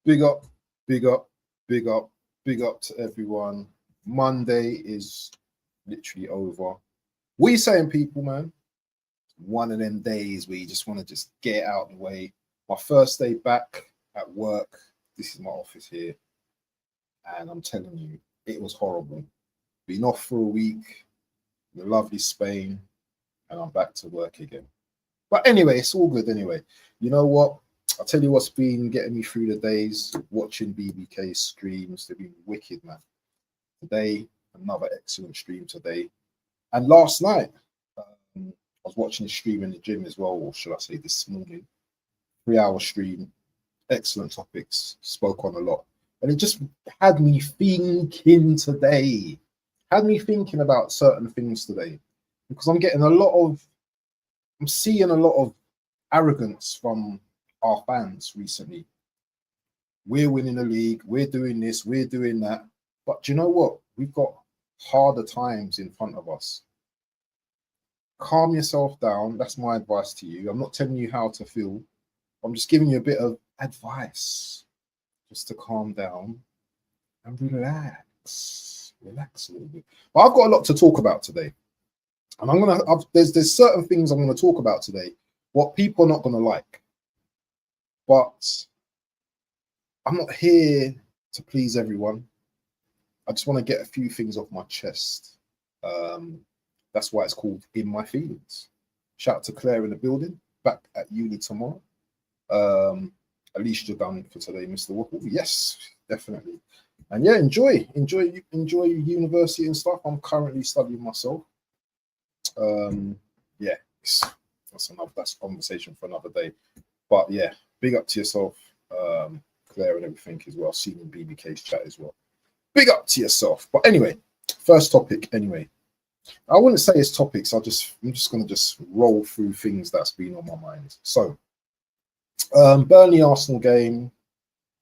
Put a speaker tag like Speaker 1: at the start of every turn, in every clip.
Speaker 1: Big up, big up, big up, big up to everyone. Monday is literally over. What are you saying, people, man? One of them days where you just want to just get out of the way. My first day back at work. This is my office here. And I'm telling you, it was horrible. Been off for a week in the lovely Spain, and I'm back to work again. But anyway, it's all good anyway. You know what? I'll tell you what's been getting me through the days, watching BBK streams. They've been wicked, man. Today, another excellent stream today. And last night, I was watching a stream in the gym as well, or should I say this morning. 3-hour stream, excellent topics, spoke on a lot. And it just had me thinking today, had me thinking about certain things today. Because I'm seeing a lot of arrogance from our fans recently. We're winning the league, we're doing this, we're doing that. But do you know what? We've got harder times in front of us. Calm yourself down. That's my advice to you. I'm not telling you how to feel. I'm just giving you a bit of advice just to calm down and relax. Relax a little bit. But I've got a lot to talk about today. And there's certain things I'm gonna talk about today, what people are not gonna like. But I'm not here to please everyone. I just want to get a few things off my chest. That's why it's called In My Feelings. Shout out to Claire in the building, back at uni tomorrow. At least you're done for today, Mr. Whipple. Yes, definitely. And yeah, enjoy university and stuff. I'm currently studying myself. Yeah, that's a conversation for another day. But yeah, big up to yourself, Claire, and everything as well. Seen in BBK's chat as well. Big up to yourself. But anyway, first topic. Anyway, I wouldn't say it's topics. I'm just gonna roll through things that's been on my mind. So, Burnley Arsenal game,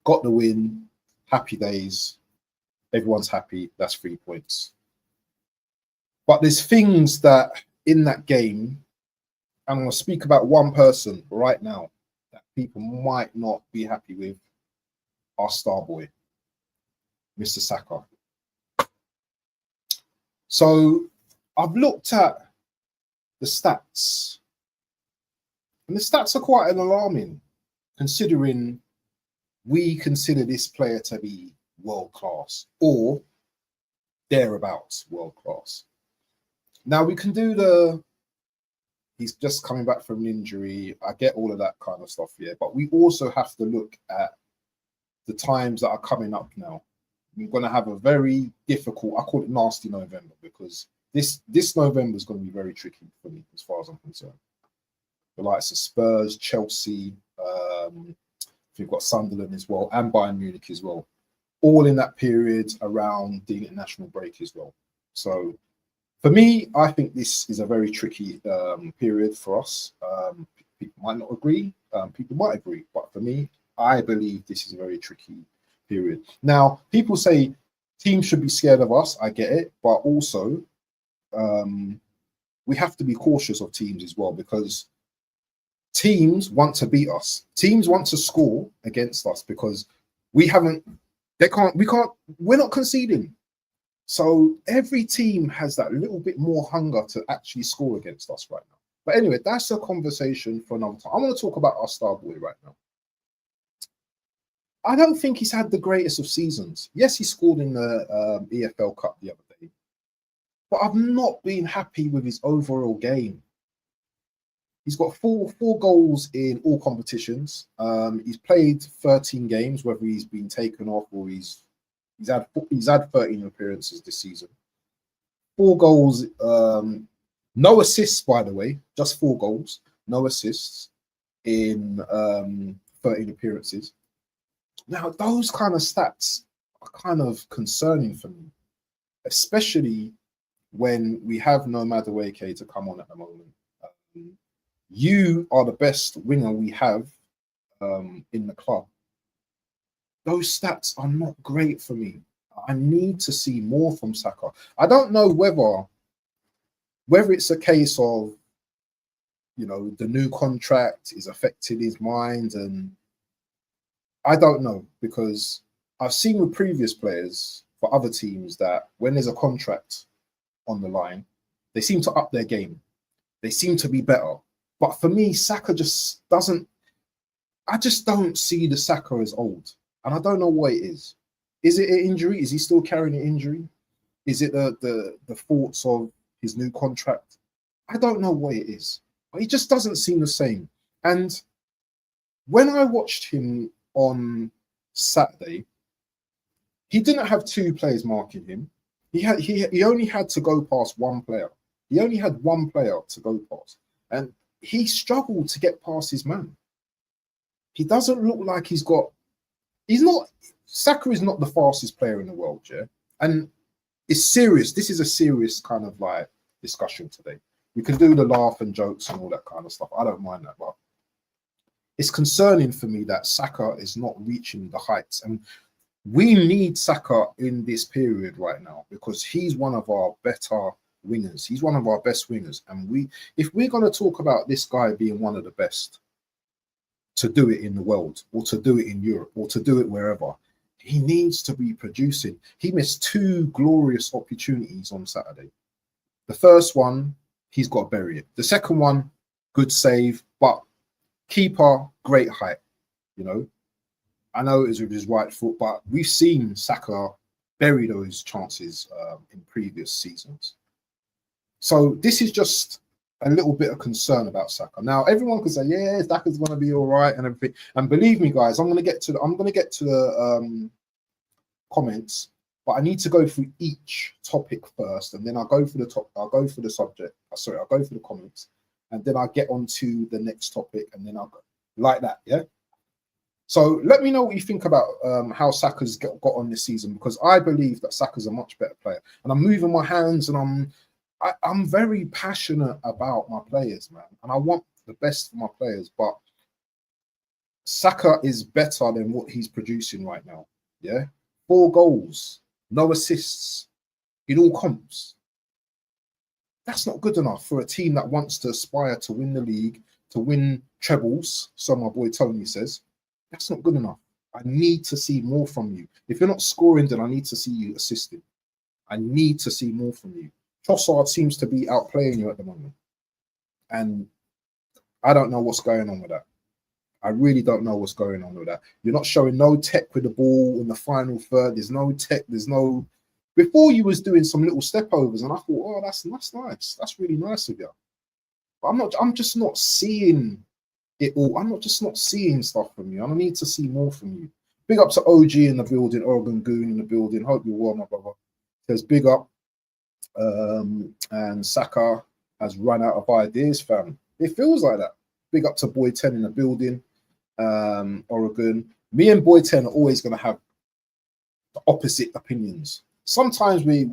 Speaker 1: got the win. Happy days. Everyone's happy. That's 3 points. But there's things that in that game, I'm going to speak about one person right now that people might not be happy with, our star boy, Mr. Saka. So I've looked at the stats, and the stats are quite alarming, considering we consider this player to be world class or thereabouts world class. Now we can do he's just coming back from an injury. I get all of that kind of stuff, yeah. But we also have to look at the times that are coming up now. We're going to have a very difficult, I call it nasty November, because this November is going to be very tricky for me as far as I'm concerned. The likes of Spurs, Chelsea, we've got Sunderland as well, and Bayern Munich as well. All in that period around the international break as well. So for me, I think this is a very tricky period for us. People might not agree, people might agree, but for me, I believe this is a very tricky period. Now, people say teams should be scared of us. I get it, but also we have to be cautious of teams as well, because teams want to beat us. Teams want to score against us because we're not conceding. So every team has that little bit more hunger to actually score against us right now. But anyway, that's a conversation for another time. I want to talk about our star boy right now. I don't think he's had the greatest of seasons. Yes, he scored in the EFL Cup the other day, but I've not been happy with his overall game. He's got four goals in all competitions. He's played 13 games, whether he's been taken off or he's had 13 appearances this season. 4 goals, no assists, by the way, just 4 goals, no assists in 13 appearances. Now, those kind of stats are kind of concerning for me, especially when we have no Madueke to come on at the moment. You are the best winger we have in the club. Those stats are not great for me. I need to see more from Saka. I don't know whether it's a case of, the new contract is affecting his mind and I don't know, because I've seen with previous players for other teams that when there's a contract on the line, they seem to up their game. They seem to be better. But for me, Saka just doesn't. I just don't see the Saka as old, and I don't know what it is. Is it an injury? Is he still carrying an injury? Is it the thoughts of his new contract? I don't know what it is, but he just doesn't seem the same. And when I watched him on Saturday, he didn't have two players marking him. He only had to go past one player. He only had one player to go past, and he struggled to get past his man. He doesn't look like he's got. He's not. Saka is not the fastest player in the world, yeah, and it's serious. This is a serious kind of like discussion today. We can do the laugh and jokes and all that kind of stuff. I don't mind that, but it's concerning for me that Saka is not reaching the heights, and we need Saka in this period right now because he's one of our better wingers. He's one of our best wingers, and if we're going to talk about this guy being one of the best to do it in the world, or to do it in Europe, or to do it wherever, he needs to be producing. He missed two glorious opportunities on Saturday. The first one, he's got to bury it. The second one, good save, but keeper, great height. You know, I know it was with his right foot, but we've seen Saka bury those chances in previous seasons. So this is just a little bit of concern about Saka. Now, everyone could say, yeah, Saka's going to be all right and everything. And believe me, guys, I'm going to get to the comments, but I need to go through each topic first, and then I'll go for the top. I'll go for the subject. Sorry, I'll go for the comments, and then I'll get on to the next topic, and then I'll go like that. Yeah. So let me know what you think about how Saka's got on this season, because I believe that Saka's a much better player, and I'm moving my hands, and I'm very passionate about my players, man, and I want the best for my players. But Saka is better than what he's producing right now. Yeah, 4 goals, no assists in all comps. That's not good enough for a team that wants to aspire to win the league, to win trebles. So my boy Tony says, that's not good enough. I need to see more from you. If you're not scoring, then I need to see you assisting. I need to see more from you. Trossard seems to be outplaying you at the moment, and I don't know what's going on with that. I really don't know what's going on with that. You're not showing no tech with the ball in the final third. There's no tech. There's no. Before you was doing some little step overs, and I thought, oh, that's nice. That's really nice of you. But I'm just not seeing it all. I'm just not seeing stuff from you. I need to see more from you. Big up to OG in the building, Oregon Goon in the building. Hope you're well, my brother. Says big up. And Saka has run out of ideas, fam. It feels like that. Big up to Boy 10 in the building, Oregon. Me and Boy 10 are always going to have the opposite opinions. Sometimes we're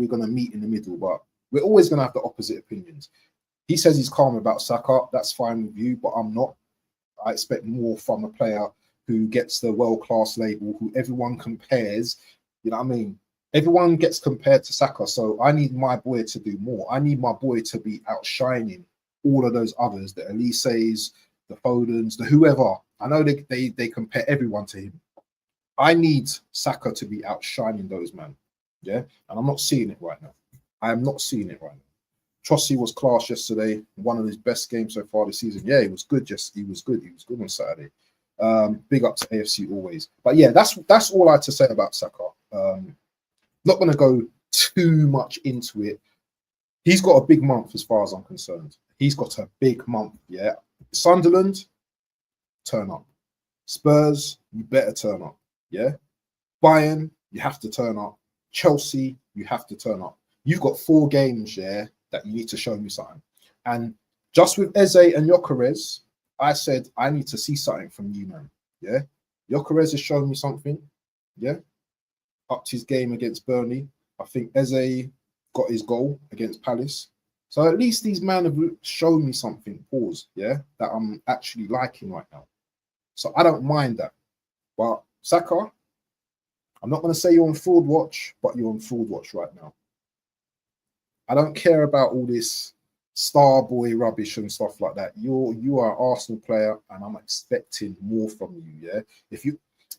Speaker 1: going to meet in the middle, but we're always going to have the opposite opinions. He says he's calm about Saka. That's fine with you, but I'm not. I expect more from a player who gets the world-class label, who everyone compares. You know what I mean? Everyone gets compared to Saka, so I need my boy to do more. I need my boy to be outshining all of those others, the Elises, the Fodens, the whoever. I know they compare everyone to him. I need Saka to be outshining those men, yeah? And I'm not seeing it right now. I am not seeing it right now. Trossi was class yesterday, one of his best games so far this season. Yeah, he was good. He was good. He was good on Saturday. Big up to AFC always. But yeah, that's all I had to say about Saka. Not going to go too much into it. He's got a big month as far as I'm concerned. He's got a big month, yeah. Sunderland, turn up. Spurs, you better turn up, yeah. Bayern, you have to turn up. Chelsea, you have to turn up. You've got 4 games, yeah, that you need to show me something. And just with Eze and Gyökeres, I said, I need to see something from you, man, yeah. Gyökeres has shown me something, yeah. Upped his game against Burnley. I think Eze got his goal against Palace. So at least these men have shown me something, yeah, that I'm actually liking right now. So I don't mind that. But Saka, I'm not going to say you're on fraud watch, but you're on fraud watch right now. I don't care about all this star boy rubbish and stuff like that. You are an Arsenal player, and I'm expecting more from you, yeah?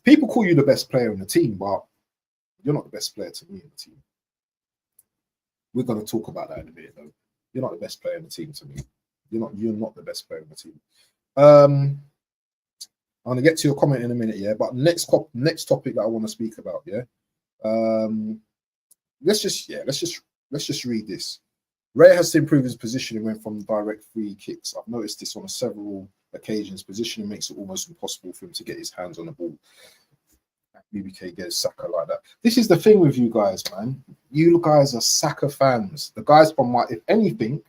Speaker 1: People call you the best player in the team, but you're not the best player to me in the team. We're going to talk about that in a minute, though. You're not the best player in the team to me. You're not the best player in the team. I'm gonna get to your comment in a minute, yeah. But next topic that I want to speak about, yeah. Let's just read this. Ray has to improve his positioning when from direct free kicks. I've noticed this on several occasions. Positioning makes it almost impossible for him to get his hands on the ball. BBK gets Saka like that. This is the thing with you guys, man. You guys are Saka fans. The guys from my, if anything,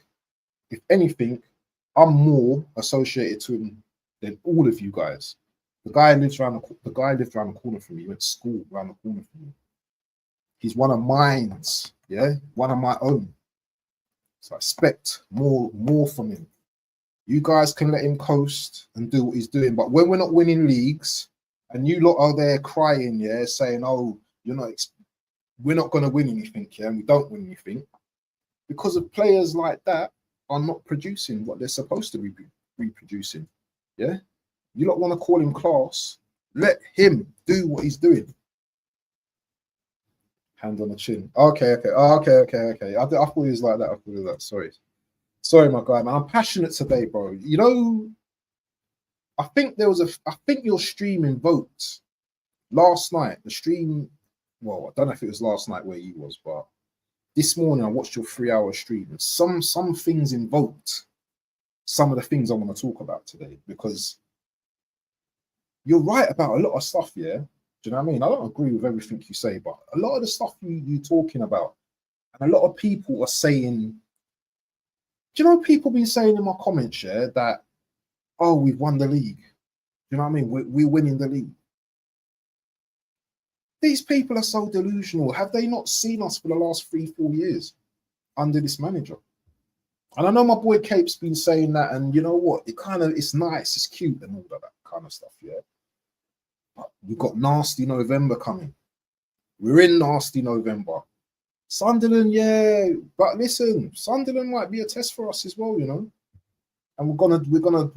Speaker 1: I'm more associated to him than all of you guys. The guy lived around the corner from me. He went to school around the corner from me. He's one of mine, yeah, one of my own. So I expect more from him. You guys can let him coast and do what he's doing, but when we're not winning leagues and you lot are there crying, yeah, saying, "Oh, we're not going to win anything, yeah," and we don't win anything because of players like that are not producing what they're supposed to be reproducing. Yeah, you lot want to call him class? Let him do what he's doing. Hand on the chin. Okay. I thought he was like that. Sorry, my guy, man. I'm passionate today, bro. You know, I think your stream invoked last night. The stream, well, I don't know if it was last night where you was, but this morning I watched your 3-hour stream. And some things invoked some of the things I want to talk about today, because you're right about a lot of stuff, yeah. Do you know what I mean? I don't agree with everything you say, but a lot of the stuff you talking about, and a lot of people are saying, do you know, people been saying in my comments, yeah, that, oh, we've won the league. Do you know what I mean? We're winning the league. These people are so delusional. Have they not seen us for the last 3-4 years under this manager? And I know my boy Cape's been saying that, and you know what? It's nice, it's cute, and all of that kind of stuff, yeah. But we've got nasty November coming. We're in nasty November. Sunderland, yeah, but listen, Sunderland might be a test for us as well, you know. And we're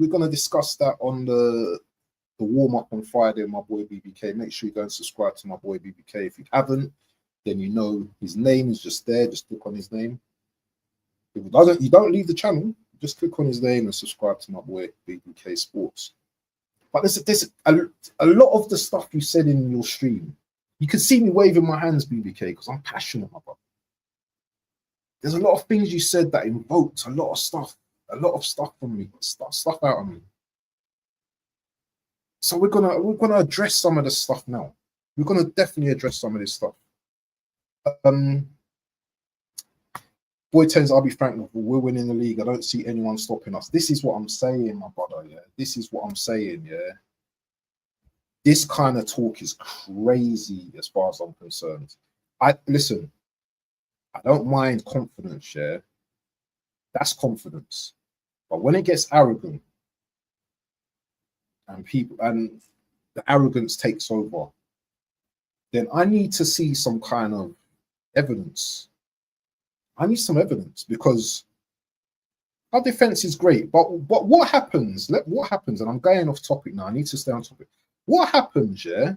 Speaker 1: gonna discuss that on the warm up on Friday, my boy BBK. Make sure you go and subscribe to my boy BBK. If you haven't, then you know his name is just there. Just click on his name. If it doesn't, you don't leave the channel. Just click on his name and subscribe to my boy BBK Sports. But there's a lot of the stuff you said in your stream. You can see me waving my hands, BBK, because I'm passionate, my brother. There's a lot of things you said that invoked a lot of stuff from me, stuff out of me. So we're gonna address some of the stuff now. We're gonna definitely address some of this stuff. Boy Tens, I'll be frank, we're winning the league. I don't see anyone stopping us. This is what I'm saying, my brother. Yeah, this is what I'm saying. Yeah, this kind of talk is crazy as far as I'm concerned. Listen. I don't mind confidence. Yeah, that's confidence. But when it gets arrogant, and the arrogance takes over, then I need to see some kind of evidence. I need some evidence, because our defense is great, but what happens? What happens? And I'm going off topic now. I need to stay on topic. What happens, yeah,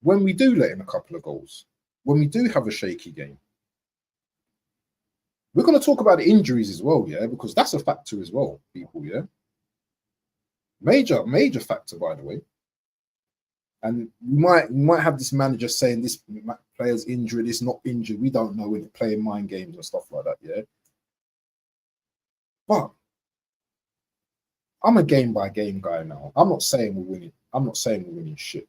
Speaker 1: when we do let in a couple of goals? When we do have a shaky game? We're going to talk about the injuries as well, yeah, because that's a factor as well, people, yeah. Major factor, by the way. And we might have this manager saying this player's injured, it's not injured. We don't know, when they're playing mind games and stuff like that, yeah. But I'm a game by game guy now. I'm not saying we're winning. I'm not saying we're winning shit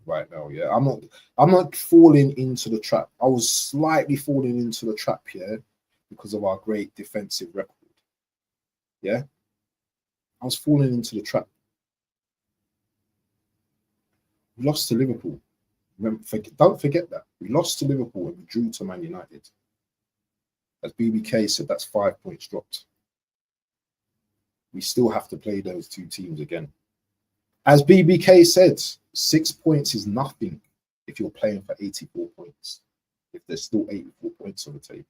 Speaker 1: right now, yeah. I'm not falling into the trap. I was slightly falling into the trap here because of our great defensive record. Yeah. I was falling into the trap. We lost to Liverpool. Don't forget that. We lost to Liverpool and we drew to Man United. As BBK said, that's 5 points dropped. We still have to play those two teams again. As BBK said, 6 points is nothing if you're playing for 84 points. If there's still 84 points on the table.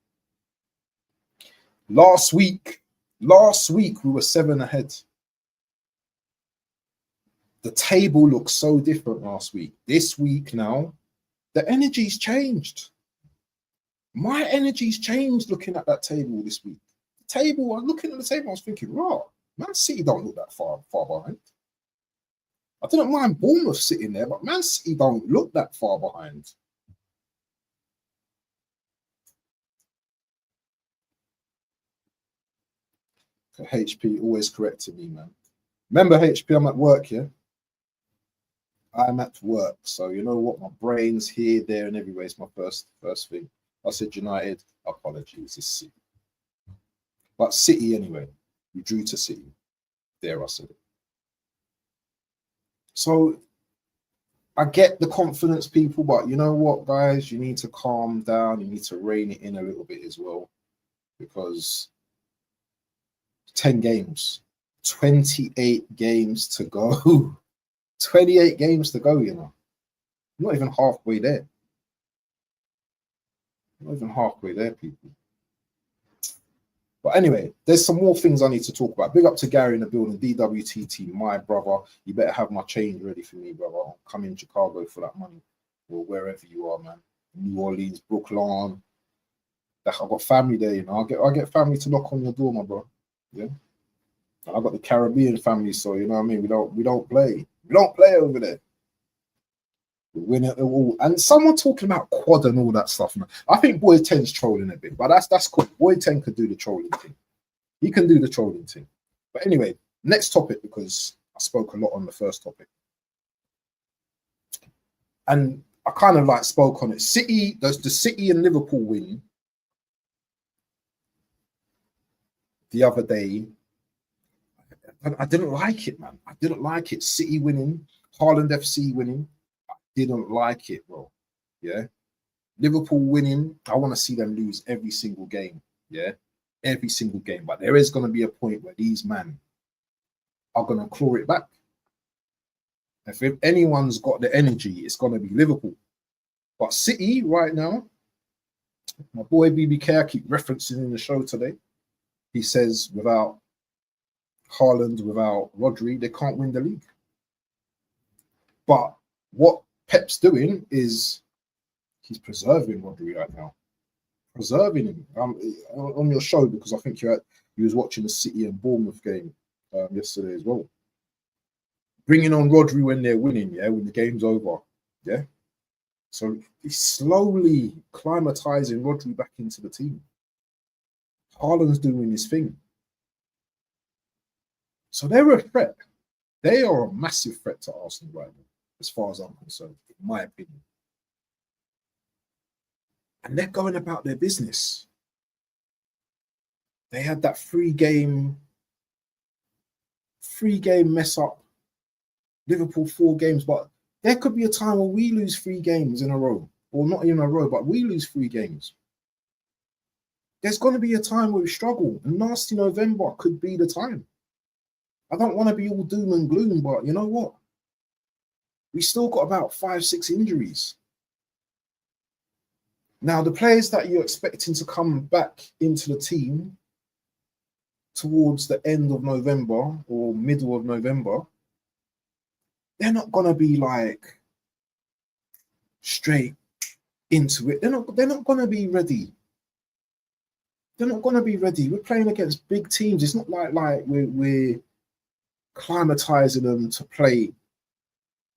Speaker 1: Last week we were 7 ahead. the table looks so different last week. This week now, the energy's changed. My energy's changed looking at that table this week. The table, I was looking at the table, I was thinking, right, Man City don't look that far behind. I didn't mind Bournemouth sitting there, but Man City don't look that far behind. HP always correcting me, man. Remember, HP, I'm at work, yeah? I'm at work, so you know what? My brain's here, there, and everywhere. It's my first thing. I said United, apologies, it's City. But City anyway. We drew to City. There, I said it. So I get the confidence, people, but you know what, guys? You need to calm down. You need to rein it in a little bit as well, because 10 games, 28 games to go. 28 games to go, you know. Not even halfway there. Not even halfway there, people. But anyway, there's some more things I need to talk about. Big up to Gary in the building, DWTT, my brother. You better have my change ready for me, brother. I'll come in Chicago for that money, or wherever you are, man. New Orleans, Brooklyn. I've got family there, you know. I get family to knock on your door, my bro. Yeah. And I've got the Caribbean family, so you know what I mean. We don't play. We don't play over there. We win it all. And someone talking about quad and all that stuff, man. I think Boy 10's trolling a bit, but that's cool. Boy 10 could do the trolling thing. He can do the trolling thing. But anyway, next topic, because I spoke a lot on the first topic. And I kind of like spoke on it. City, the City and Liverpool win the other day. I didn't like it, man. I didn't like it. City winning, Haaland FC winning. I didn't like it, bro. Yeah. Liverpool winning. I want to see them lose every single game. Yeah. Every single game. But there is going to be a point where these men are going to claw it back. If anyone's got the energy, it's going to be Liverpool. But City right now, my boy BBK, I keep referencing in the show today. He says without Haaland, without Rodri, they can't win the league. But what Pep's doing is he's preserving Rodri right now. Preserving him on your show, because I think you was watching the City and Bournemouth game yesterday as well. Bringing on Rodri when they're winning, yeah, when the game's over, yeah. So he's slowly climatizing Rodri back into the team. Haaland's doing his thing. So they're a threat. They are a massive threat to Arsenal right now, as far as I'm concerned, in my opinion. And they're going about their business. They had that free game mess up. Liverpool 4 games, but there could be a time where we lose 3 games in a row, or not in a row, but we lose 3 games. There's going to be a time where we struggle, and nasty November could be the time. I don't want to be all doom and gloom, but you know what? We still got about 5-6 injuries. Now, the players that you're expecting to come back into the team towards the end of November or middle of November, they're not going to be like straight into it. They're not going to be ready. They're not going to be ready. We're playing against big teams. It's not like we're climatizing them to play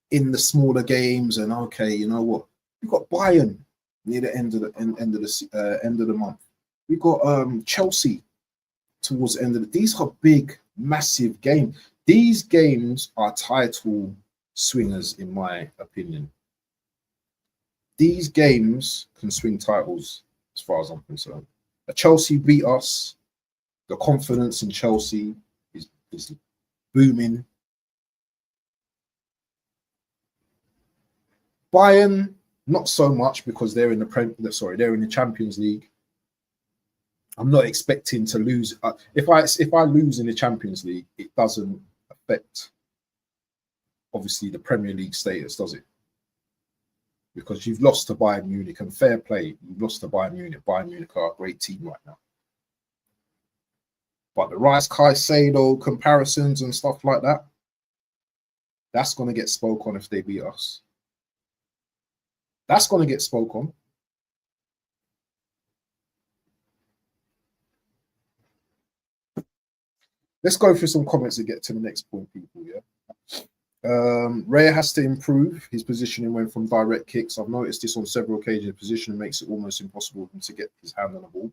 Speaker 1: in the smaller games. And okay, you know what? We've got Bayern near the end of the month. We've got Chelsea towards the end of these are big, massive games. These games are title swingers, in my opinion. These games can swing titles, as far as I'm concerned. Chelsea beat us. The confidence in Chelsea is booming. Bayern, not so much, because they're in the Champions League. I'm not expecting to lose. If I lose in the Champions League, it doesn't affect, obviously, the Premier League status, does it? Because you've lost to Bayern Munich, and fair play, you've lost to Bayern Munich. Bayern Munich are a great team right now. But the Rice Caicedo comparisons and stuff like that, That's going to get spoke on if they beat us. That's going to get spoke on. Let's go through some comments and get to the next point, people. Yeah. Raya has to improve his positioning when from direct kicks. I've noticed this on several occasions. Positioning makes it almost impossible for him to get his hand on the ball.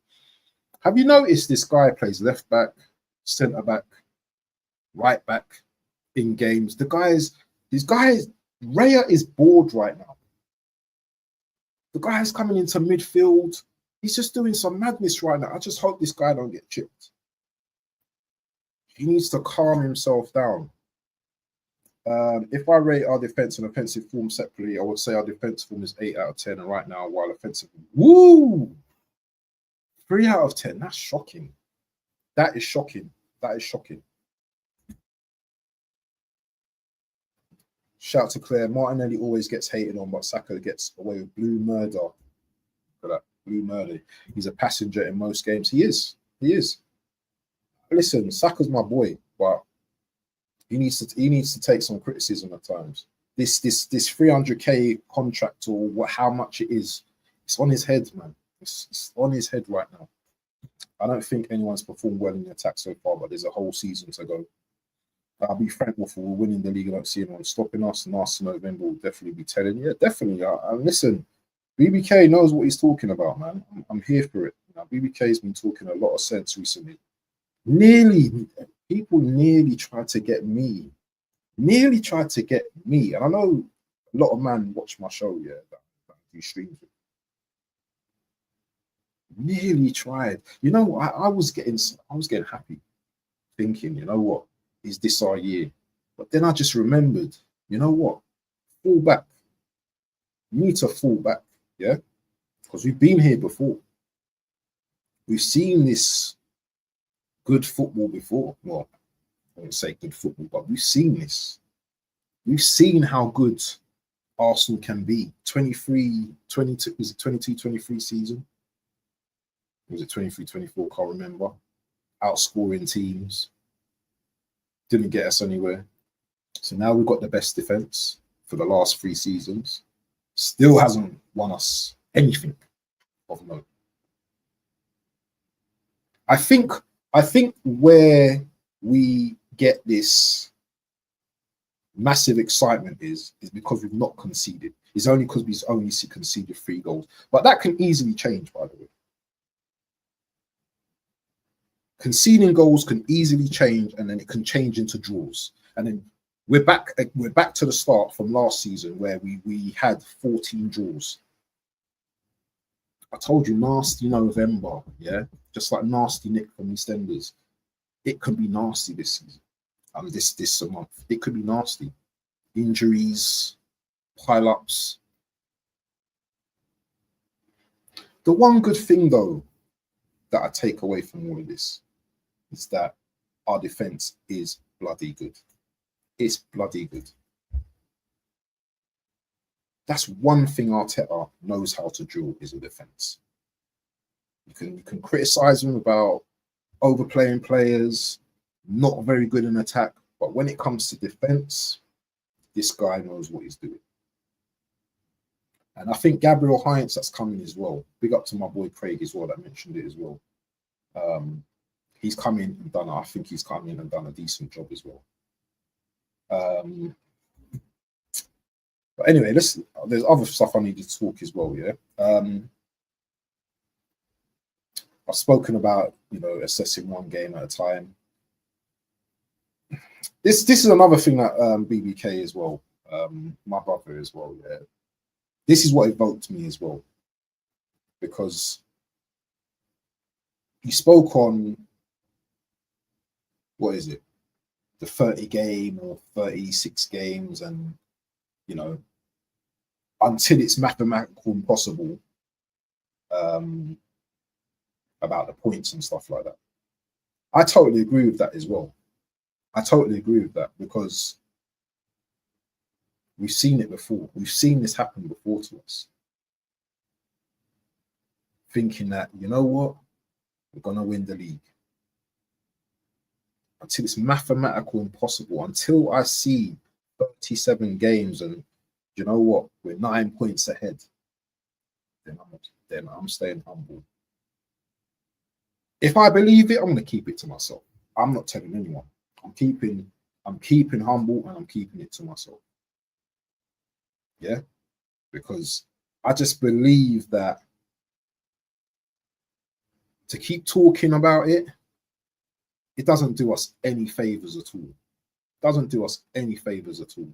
Speaker 1: Have you noticed this guy plays left back, centre back, right back in games? These guys, Raya is bored right now. The guy is coming into midfield. He's just doing some madness right now. I just hope this guy don't get chipped. He needs to calm himself down. If I rate our defense and offensive form separately, I would say our defense form is 8 out of 10, and right now, while offensive, 3 out of 10. That's shocking. That is shocking. That is shocking. Shout to Claire. Martinelli always gets hated on, but Saka gets away with blue murder. Look at that, blue murder. He's a passenger in most games. He is. He is. Listen, Saka's my boy, but he needs to take some criticism at times. This 300k contract, or how much it is, it's on his head, man. It's on his head right now. I don't think anyone's performed well in the attack so far, but there's a whole season to go. I'll be frank with you, we're winning the league. I don't see anyone stopping us. And last November will definitely be telling. Yeah, definitely. And listen, BBK knows what he's talking about, man. I'm here for it. Now, BBK's been talking a lot of sense recently. People nearly tried to get me. And I know a lot of men watch my show, yeah, that do streams. Nearly tried. You know, I was getting happy, thinking, you know what, is this our year? But then I just remembered, you know what, fall back. You need to fall back, yeah, because we've been here before. We've seen this good football before. Well, I wouldn't say good football, but we've seen this. We've seen how good Arsenal can be. 23, 22, was it 22, 23 season? Was it 23, 24? Can't remember. Outscoring teams. Didn't get us anywhere. So now we've got the best defense for the last 3 seasons. Still hasn't won us anything of note. I think where we get this massive excitement is because we've not conceded. It's only because we've only conceded 3 goals. But that can easily change, by the way. Conceding goals can easily change, and then it can change into draws. And then we're back to the start from last season where we had 14 draws. I told you, nasty November, yeah, just like nasty Nick from EastEnders. It can be nasty this season. This month, it could be nasty. Injuries, pile-ups. The one good thing, though, that I take away from all of this is that our defense is bloody good. It's bloody good. That's one thing Arteta knows how to drill, is a defense. You can criticize him about overplaying players, not very good in attack, but when it comes to defense, this guy knows what he's doing. And I think Gabriel Heinz, that's coming as well. Big up to my boy Craig as well, that mentioned it as well. He's come in and done, I think he's come in and done a decent job as well. But anyway, there's other stuff I need to talk as well, yeah. I've spoken about, assessing one game at a time. This is another thing that BBK as well, my brother as well, yeah. This is what evoked me as well, because he spoke on, what is it, the 30 game or 36 games, and until it's mathematical impossible, about the points and stuff like that. I totally agree with that as well. I totally agree with that, because we've seen it before. We've seen this happen before to us. Thinking that, you know what, we're going to win the league. Until it's mathematical impossible, until I see 37 games, and you know what? We're 9 points ahead. Then I'm staying humble. If I believe it, I'm gonna keep it to myself. I'm not telling anyone. I'm keeping humble, and I'm keeping it to myself. Yeah, because I just believe that to keep talking about it, it doesn't do us any favors at all. Doesn't do us any favors at all.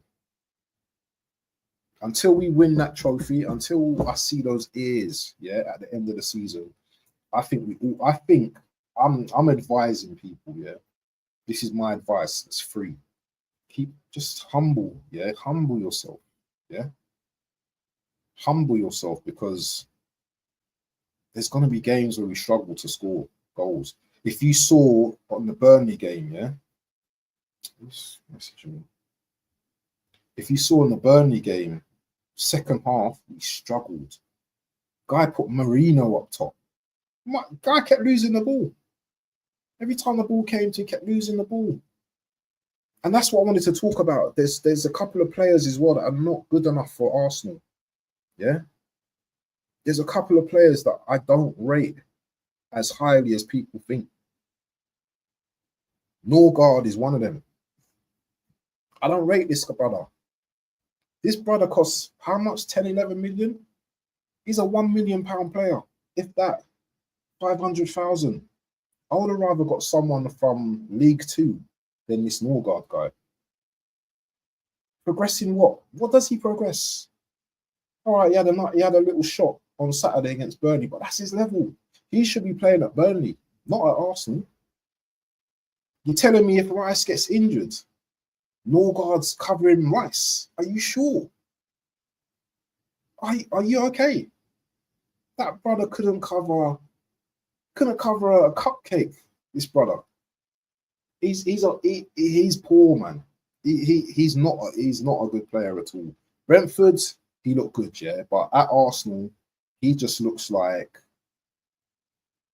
Speaker 1: Until we win that trophy, until I see those ears, yeah, at the end of the season, I think I'm advising people, yeah. This is my advice. It's free. Keep just humble, yeah. Humble yourself, yeah. Humble yourself, because there's going to be games where we struggle to score goals. If you saw on the Burnley game, yeah. If you saw in the Burnley game, second half, we struggled. Guy put Marino up top. Guy kept losing the ball. Every time the ball came to, he kept losing the ball. And that's what I wanted to talk about. There's a couple of players as well that are not good enough for Arsenal. Yeah? There's a couple of players that I don't rate as highly as people think. Norgard is one of them. I don't rate this brother. This brother costs how much? 10, 11 million? He's a £1 million player. If that, 500,000. I would have rather got someone from League Two than this Norgard guy. Progressing what? What does he progress? All right, he had a little shot on Saturday against Burnley, but that's his level. He should be playing at Burnley, not at Arsenal. You're telling me if Rice gets injured, Norgard's covering Rice? Are you sure? Are you okay? That brother couldn't cover a cupcake. This brother, he's poor, man. He's not a good player at all. Brentford, he looked good, yeah, but at Arsenal, he just looks like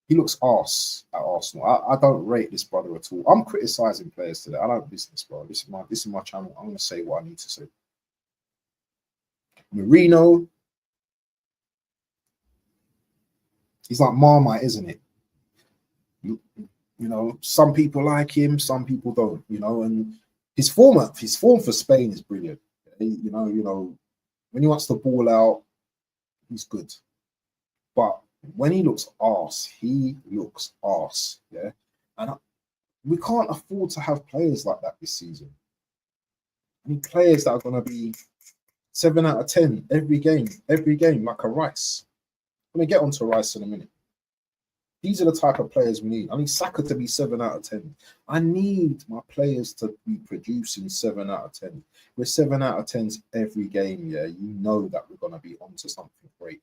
Speaker 1: he looks arse at Arsenal. I don't rate this brother at all. I'm criticizing players today. I don't business, bro. This is my channel. I'm gonna say what I need to say. Marino, he's like Marmite, isn't it? You know, some people like him, some people don't. You know, and his form for Spain is brilliant. You know, when he wants the ball out, he's good. But when he looks arse, he looks arse. Yeah, and we can't afford to have players like that this season. I need players that are going to be 7 out of 10 every game, like a Rice. I'm going to get onto Rice in a minute. These are the type of players we need. I need Saka to be 7 out of 10. I need my players to be producing 7 out of 10. We're 7 out of 10s every game, yeah. You know that we're going to be onto something great.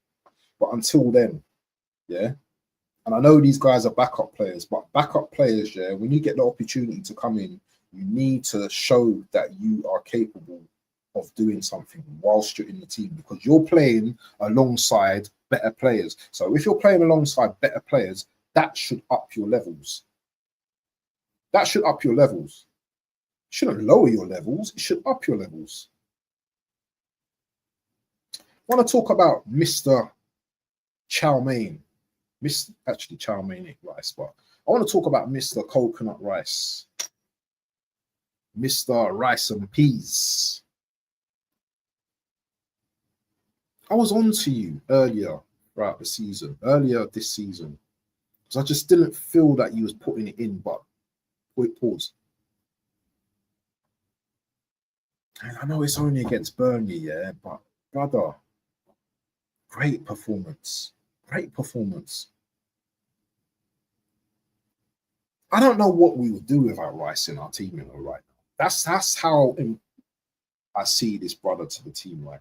Speaker 1: But until then, yeah. And I know these guys are backup players, but backup players, yeah, when you get the opportunity to come in, you need to show that you are capable of doing something whilst you're in the team, because you're playing alongside better players. So if you're playing alongside better players, that should up your levels. That should up your levels. It shouldn't lower your levels. It should up your levels. I want to talk about Mr. Chow Mein. Actually, Chow Mein ain't rice, but I want to talk about Mr. Coconut Rice. Mr. Rice and Peas. I was on to you earlier throughout the season, earlier this season, because I just didn't feel that you was putting it in, but wait, pause. And I know it's only against Burnley, yeah, but brother, great performance. Great performance. I don't know what we would do without Rice in our team right now. That's how I see this brother to the team right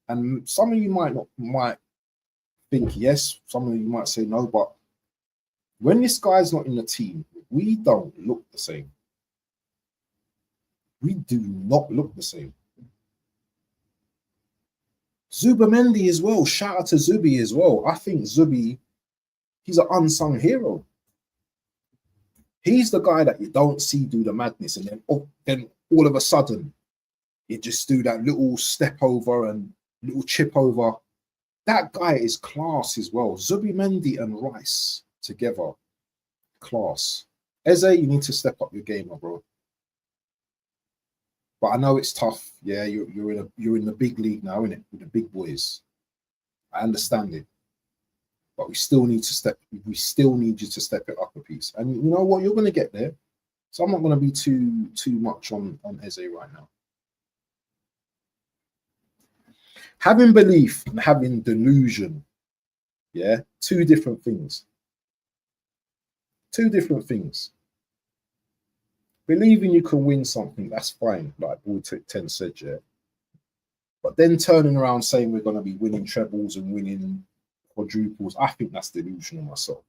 Speaker 1: now. And some of you might think yes, some of you might say no, but when this guy's not in the team, we don't look the same. We do not look the same. Zubamendi as well. Shout out to Zubi as well. I think Zubi, he's an unsung hero. He's the guy that you don't see do the madness, and then all of a sudden It just do that little step over and little chip over. That guy is class as well. Zubimendi and Rice together, class. Eze, you need to step up your game, my bro. But I know it's tough. Yeah, you're in the big league now, innit? With the big boys. I understand it. But we still need you to step it up a piece. And you know what? You're gonna get there. So I'm not gonna be too much on Eze right now. Having belief and having delusion, yeah, two different things. Two different things. Believing you can win something, that's fine, like Ball 10 said, yeah. But then turning around saying we're going to be winning trebles and winning quadruples, I think that's delusional myself.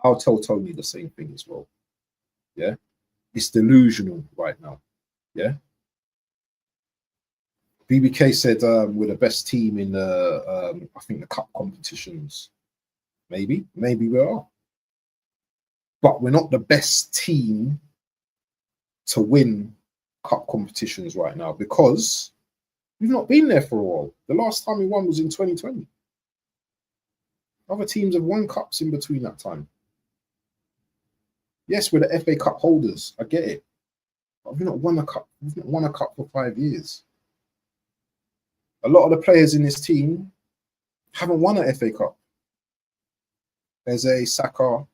Speaker 1: I'll tell Tony the same thing as well. Yeah, it's delusional right now. Yeah. BBK said we're the best team in the, I think, the cup competitions. Maybe we are. But we're not the best team to win cup competitions right now because we've not been there for a while. The last time we won was in 2020. Other teams have won cups in between that time. Yes, we're the FA Cup holders. I get it. But we've not won a cup. We've not won a cup for 5 years. A lot of the players in this team haven't won an FA Cup. There's a Saka.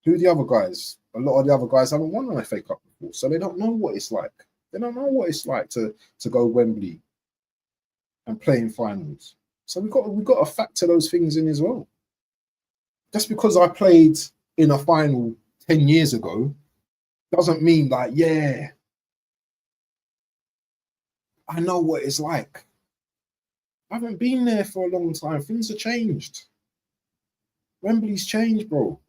Speaker 1: Who are the other guys? A lot of the other guys haven't won an FA Cup before, so they don't know what it's like. They don't know what it's like to go Wembley and play in finals. So we've got to factor those things in as well. Just because I played in a final 10 years ago doesn't mean like, yeah, I know what it's like. I haven't been there for a long time. Things have changed. Wembley's changed, bro.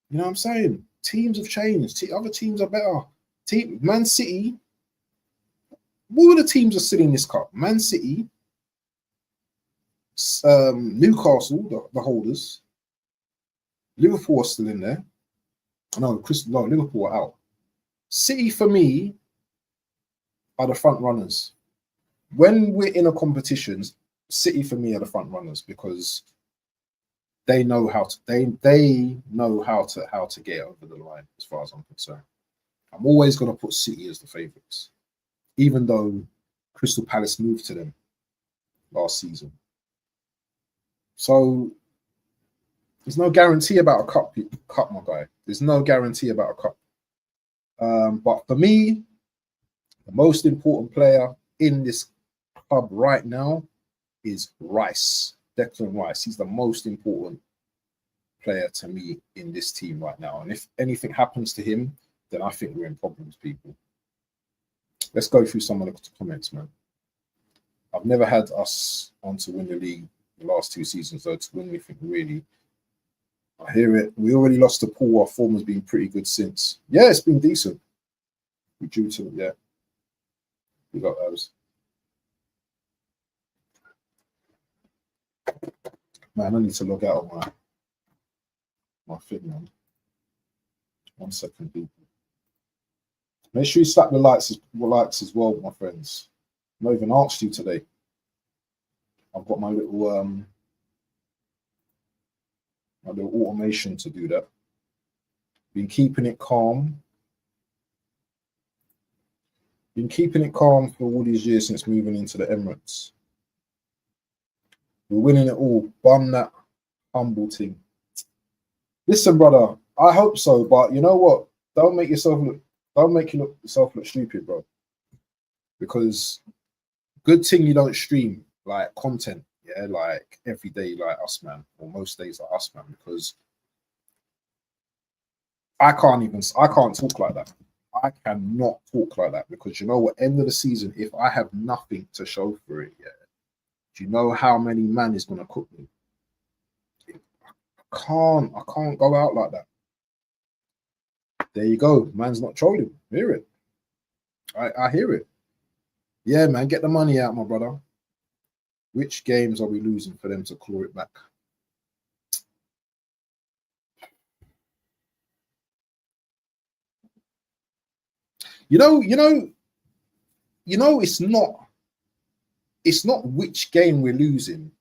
Speaker 1: You know what I'm saying? Teams have changed. Other teams are better. Man City. What are the teams that sit in this cup? Man City, Newcastle, the holders. Liverpool are still in there. No, Liverpool are out. City, for me, are the front runners. When we're in a competition, City for me are the front runners because they know how to get over the line as far as I'm concerned. I'm always going to put City as the favourites, even though Crystal Palace moved to them last season. So there's no guarantee about a cup, my guy. There's no guarantee about a cup. But for me, the most important player in this club right now is Rice. Declan Rice. He's the most important player to me in this team right now. And if anything happens to him, then I think we're in problems, people. Let's go through some of the comments, man. I've never had us on to win the league the last 2 seasons, though, to win anything really. I hear it. We already lost to Paul. Our form has been pretty good since. Yeah, it's been decent. We drew to it, yeah. We got those. Man, I need to log out of my thing, man. 1 second, people. Make sure you slap the likes as well, my friends. I've not even asked you today. I've got my little automation to do that. Been keeping it calm. Been keeping it calm for all these years since moving into the Emirates. We're winning it all. Bum that humble thing. Listen, brother, I hope so, but you know what? Don't make yourself look stupid, bro. Because good thing you don't stream like content, yeah, like every day like us, man, or most days like us, man, because I can't talk like that. I cannot talk like that because you know what? End of the season, if I have nothing to show for it, yeah, do you know how many man is gonna cook me? I can't go out like that. There you go. Man's not trolling. Hear it. I hear it. Yeah, man, get the money out, my brother. Which games are we losing for them to claw it back? You know, you know, it's not which game we're losing.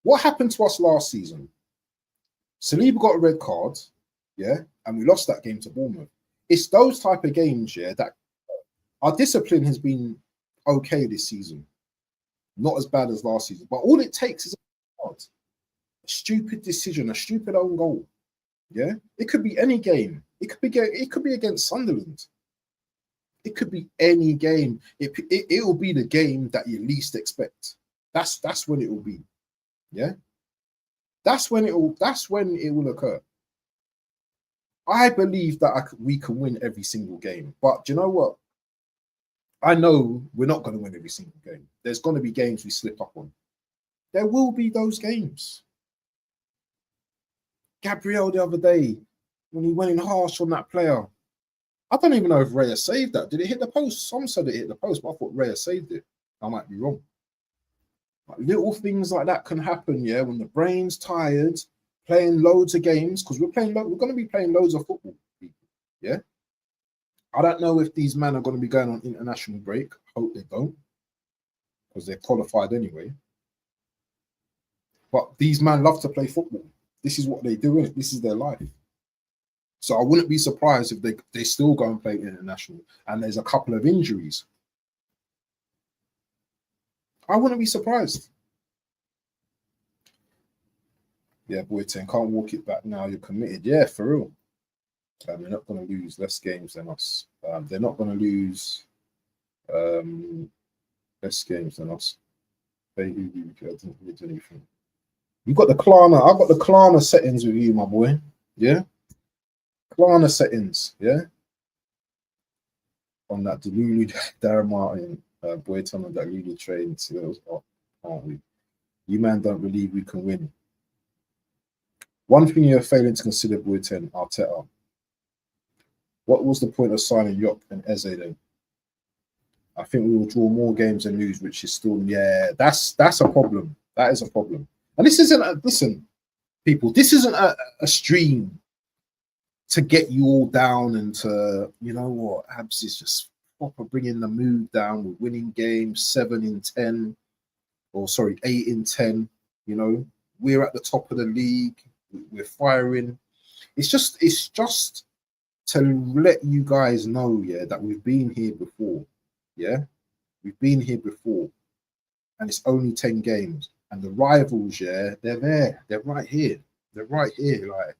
Speaker 1: What happened to us last season? Saliba got a red card, yeah, and we lost that game to Bournemouth. It's those type of games, yeah, that our discipline has been okay this season. Not as bad as last season. But all it takes is a stupid decision, a stupid own goal. Yeah? It could be any game. It could be against Sunderland. It could be any game. It will be the game that you least expect. That's when it will be. Yeah? That's when it will occur. I believe that we can win every single game. But do you know what? I know we're not going to win every single game. There's going to be games we slip up on. There will be those games. Gabriel the other day, when he went in harsh on that player, I don't even know if Raya saved that. Did it hit the post? Some said it hit the post, but I thought Raya saved it. I might be wrong. But little things like that can happen, yeah, when the brain's tired, playing loads of games, because we're going to be playing loads of football, yeah? I don't know if these men are going to be going on international break. I hope they don't, because they're qualified anyway. But these men love to play football. This is what they do, innit? This is their life. So I wouldn't be surprised if they still go and play international and there's a couple of injuries. I wouldn't be surprised. Yeah, boy, 10, can't walk it back now. You're committed. Yeah, for real. They're not going to lose less games than us. They're not going to lose less games than us. I didn't really do anything. You got the Klarna. I got the Klarna settings with you, my boy. Yeah, Klarna settings. Yeah, on that Delulu Darren Martin, boy, tell me that Lulu train skills. Aren't we? You man don't believe we can win. One thing you're failing to consider, boy, 10 Arteta. What was the point of signing Yop and Eze then? I think we will draw more games and lose, which is still, yeah, that's a problem. That is a problem. And this isn't, listen, people, this isn't a stream to get you all down and to, you know what, Abs is just proper bringing the mood down with winning games, 7 in 10, or sorry, 8 in 10. You know, we're at the top of the league. We're firing. It's just to let you guys know, yeah, that we've been here before. Yeah, we've been here before, and it's only 10 games. And the rivals, yeah, they're there. They're right here. They're right here, like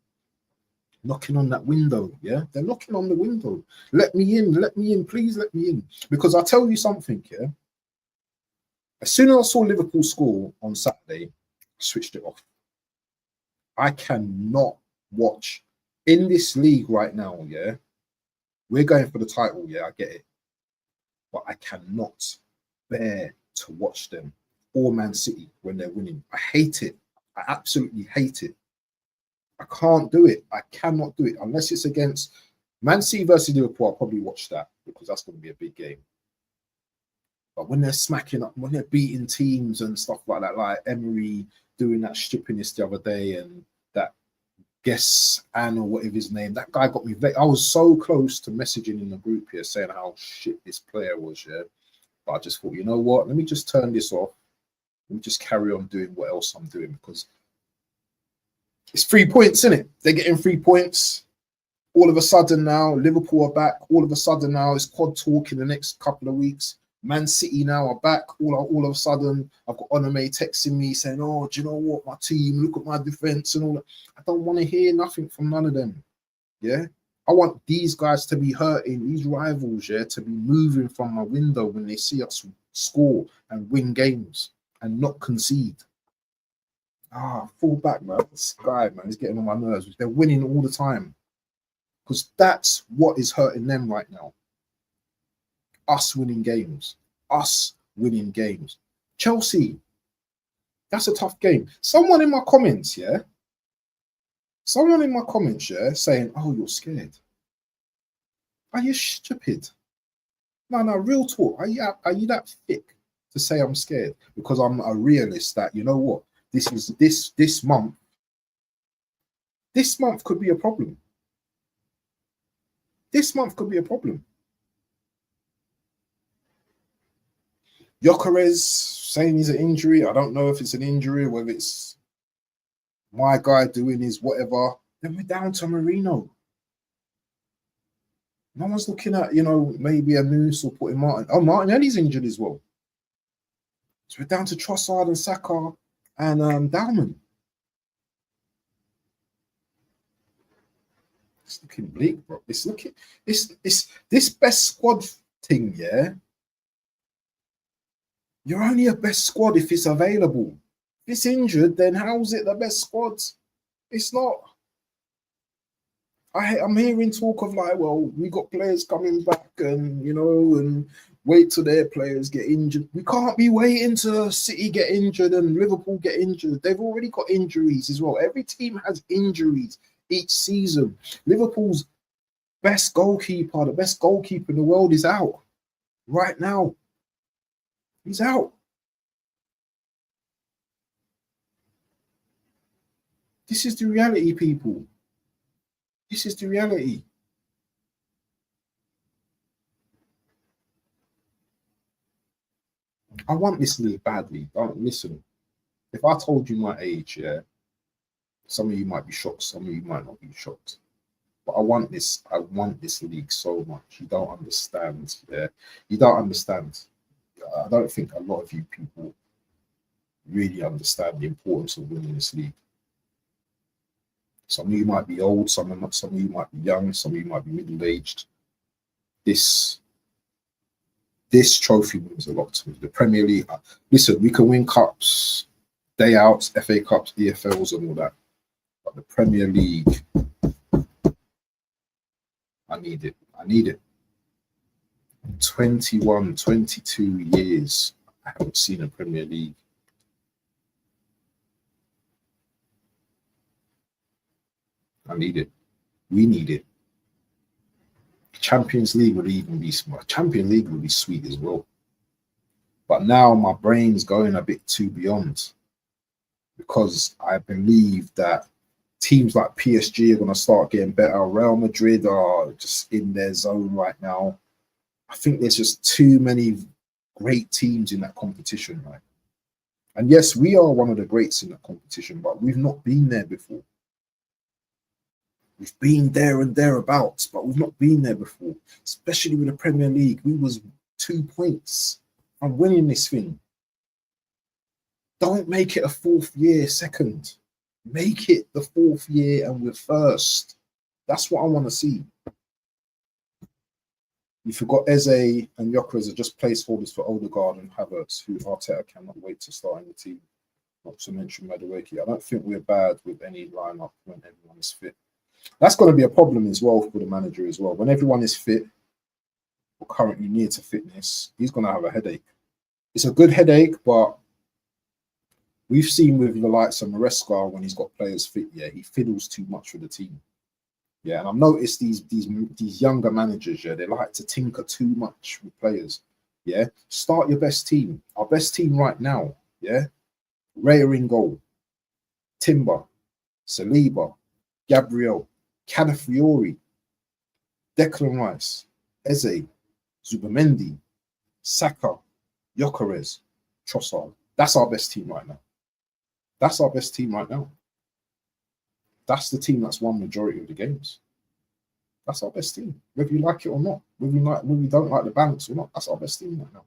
Speaker 1: knocking on that window. Yeah, they're knocking on the window. Let me in. Let me in. Please let me in. Because I'll tell you something, yeah. As soon as I saw Liverpool score on Saturday, I switched it off. I cannot watch in this league right now, yeah. We're going for the title, yeah, I get it. But I cannot bear to watch them or Man City when they're winning. I hate it. I absolutely hate it. I can't do it. I cannot do it unless it's against Man City versus Liverpool. I'll probably watch that because that's going to be a big game. But when they're smacking up, when they're beating teams and stuff like that, like Emery doing that stupidness the other day and that Guess Anne or whatever his name, that guy got me. I was so close to messaging in the group here saying how shit this player was, yeah. But I just thought, you know what? Let me just turn this off. Let me just carry on doing what else I'm doing because it's 3 points, isn't it? They're getting 3 points. All of a sudden now, Liverpool are back. All of a sudden now, it's quad talk in the next couple of weeks. Man City now are back. All of a sudden, I've got Onome texting me saying, "Oh, do you know what? My team, look at my defense and all that." I don't want to hear nothing from none of them. Yeah, I want these guys to be hurting, these rivals, yeah, to be moving from my window when they see us score and win games and not concede. Fall back, man. This guy, man, is getting on my nerves. They're winning all the time because that's what is hurting them right now. Us winning games. Chelsea, that's a tough game. Someone in my comments, yeah, saying, "Oh, you're scared." Are you stupid? No, real talk. Are you that thick to say I'm scared? Because I'm a realist that, you know what? This month could be a problem. This month could be a problem. Gyökeres saying he's an injury. I don't know if it's an injury, whether it's my guy doing his whatever. Then we're down to Marino. No one's looking at, maybe a Moose or putting Martin. Oh, Martinelli's injured as well. So we're down to Trossard and Saka and Dalman. It's looking bleak, bro. It's looking it's this best squad thing, yeah. You're only a best squad if it's available. If it's injured, then how's it the best squad? It's not. I'm hearing talk of like, well, we got players coming back and and wait till their players get injured. We can't be waiting till City get injured and Liverpool get injured. They've already got injuries as well. Every team has injuries each season. Liverpool's best goalkeeper, the best goalkeeper in the world, is out right now. He's out. This is the reality, people. This is the reality. I want this league badly. Don't listen. If I told you my age, yeah, some of you might be shocked, some of you might not be shocked. But I want this league so much. You don't understand. Yeah. You don't understand. I don't think a lot of you people really understand the importance of winning this league. Some of you might be old, some of you might be young, some of you might be middle-aged. This trophy means a lot to me. The Premier League, listen, we can win cups, day outs, FA Cups, EFLs and all that. But the Premier League, I need it. I need it. 21, 22 years, I haven't seen a Premier League. I need it. We need it. Champions League would even be smart. Champions League would be sweet as well. But now my brain's going a bit too beyond, because I believe that teams like PSG are going to start getting better. Real Madrid are just in their zone right now. I think there's just too many great teams in that competition, right? And yes, we are one of the greats in that competition, but we've not been there before. We've been there and thereabouts, but we've not been there before, especially with the Premier League. We was 2 points from winning this thing. Don't make it a fourth year second. Make it the fourth year and we're first. That's what I want to see. You forgot Eze and Gyökeres are just placeholders for Odegaard and Havertz, who Arteta cannot wait to start in the team. Not to mention Madueke. I don't think we're bad with any lineup when everyone is fit. That's going to be a problem as well for the manager as well. When everyone is fit, or currently near to fitness, he's going to have a headache. It's a good headache, but we've seen with the likes of Maresca, when he's got players fit, yeah, he fiddles too much with the team. Yeah, and I've noticed these younger managers, yeah, they like to tinker too much with players. Yeah, start your best team. Our best team right now, yeah, Raya in goal, Timber, Saliba, Gabriel, Calafiori, Declan Rice, Eze, Zubamendi, Saka, Gyökeres, Trossard. That's our best team right now. That's our best team right now. That's the team that's won majority of the games. That's our best team, whether you like it or not. Whether you don't like the balance or not, that's our best team right now.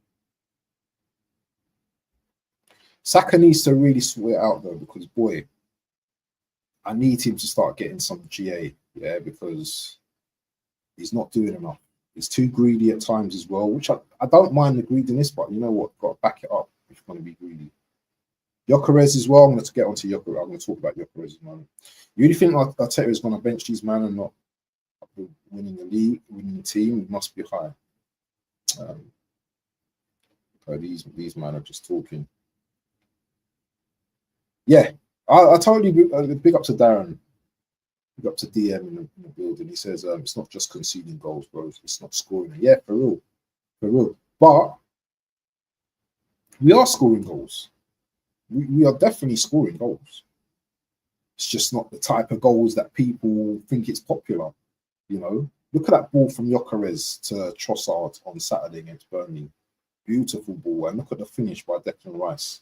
Speaker 1: Saka needs to really sort it out though, because boy, I need him to start getting some GA, yeah, because he's not doing enough. He's too greedy at times as well, which I don't mind the greediness, but you know what? Got to back it up if you're going to be greedy. Gyökeres as well. I'm going to get onto Gyökeres. I'm going to talk about Gyökeres in a moment. You really think Arteta is going to bench these men and not winning the league, winning the team? It must be high. These men are just talking. Yeah, I told you, big up to Darren, big up to DM in the building. He says it's not just conceding goals, bro. It's not scoring. Yeah, for real. But we are scoring goals. We are definitely scoring goals. It's just not the type of goals that people think it's popular. You know, look at that ball from Gyökeres to Trossard on Saturday against Burnley. Beautiful ball. And look at the finish by Declan Rice.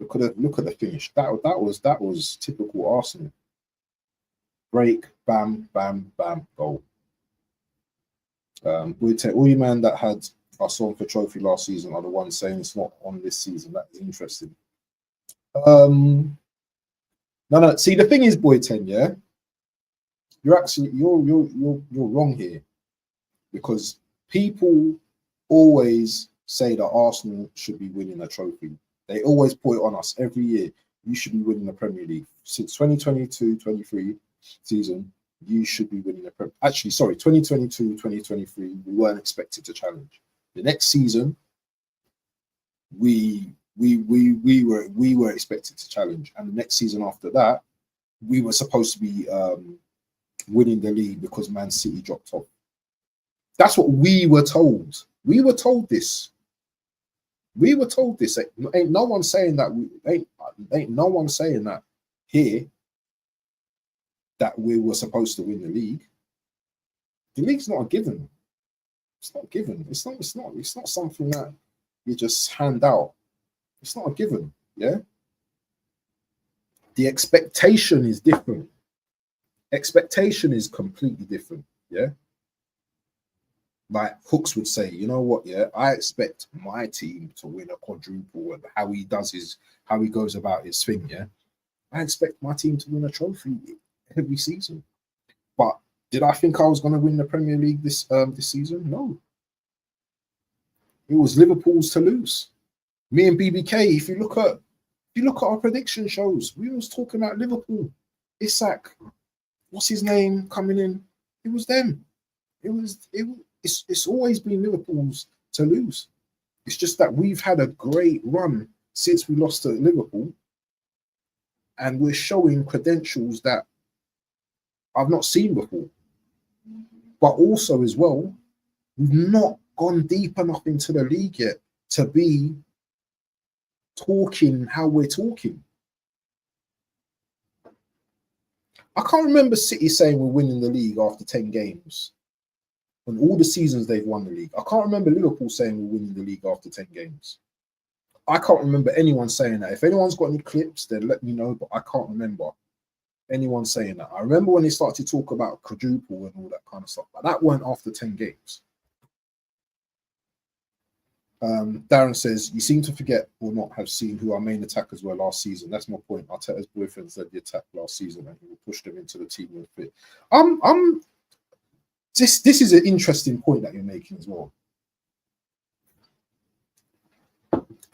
Speaker 1: Look at the finish. That was typical Arsenal. Break, bam, bam, bam, goal. We take all you man that had us on for trophy last season are the ones saying it's not on this season. That is interesting. No. See, the thing is, Boy 10, yeah, you're wrong here, because people always say that Arsenal should be winning a trophy. They always put it on us every year. You should be winning the Premier League. Since 2022-23 season, you should be winning the Premier. Actually, sorry, 2022-2023, we weren't expected to challenge. The next season, we were expected to challenge, and the next season after that, we were supposed to be winning the league because Man City dropped off. That's what we were told. We were told this. We were told this. Ain't no one saying that. Ain't no one saying that here that we were supposed to win the league. The league's not a given. It's not given. It's not something that you just hand out. It's not a given. Yeah. The expectation is different. Expectation is completely different. Yeah. Like Hooks would say, you know what? Yeah, I expect my team to win a quadruple, and how he goes about his thing. Yeah, I expect my team to win a trophy every season. But did I think I was going to win the Premier League this season? No. It was Liverpool's to lose. Me and BBK, if you look at our prediction shows, we was talking about Liverpool. Isak, what's his name coming in? It was them. It's always been Liverpool's to lose. It's just that we've had a great run since we lost to Liverpool, and we're showing credentials that I've not seen before. But also as well, we've not gone deep enough into the league yet to be talking how we're talking. I can't remember City saying we're winning the league after 10 games. On all the seasons they've won the league. I can't remember Liverpool saying we're winning the league after 10 games. I can't remember anyone saying that. If anyone's got any clips, then let me know, but I can't remember anyone saying that. I remember when they started to talk about quadruple and all that kind of stuff, but that weren't after 10 games. Darren says, you seem to forget or not have seen who our main attackers were last season. That's my point. Arteta's boyfriend led the attack last season and he will push them into the team with fit. This is an interesting point that you're making as well.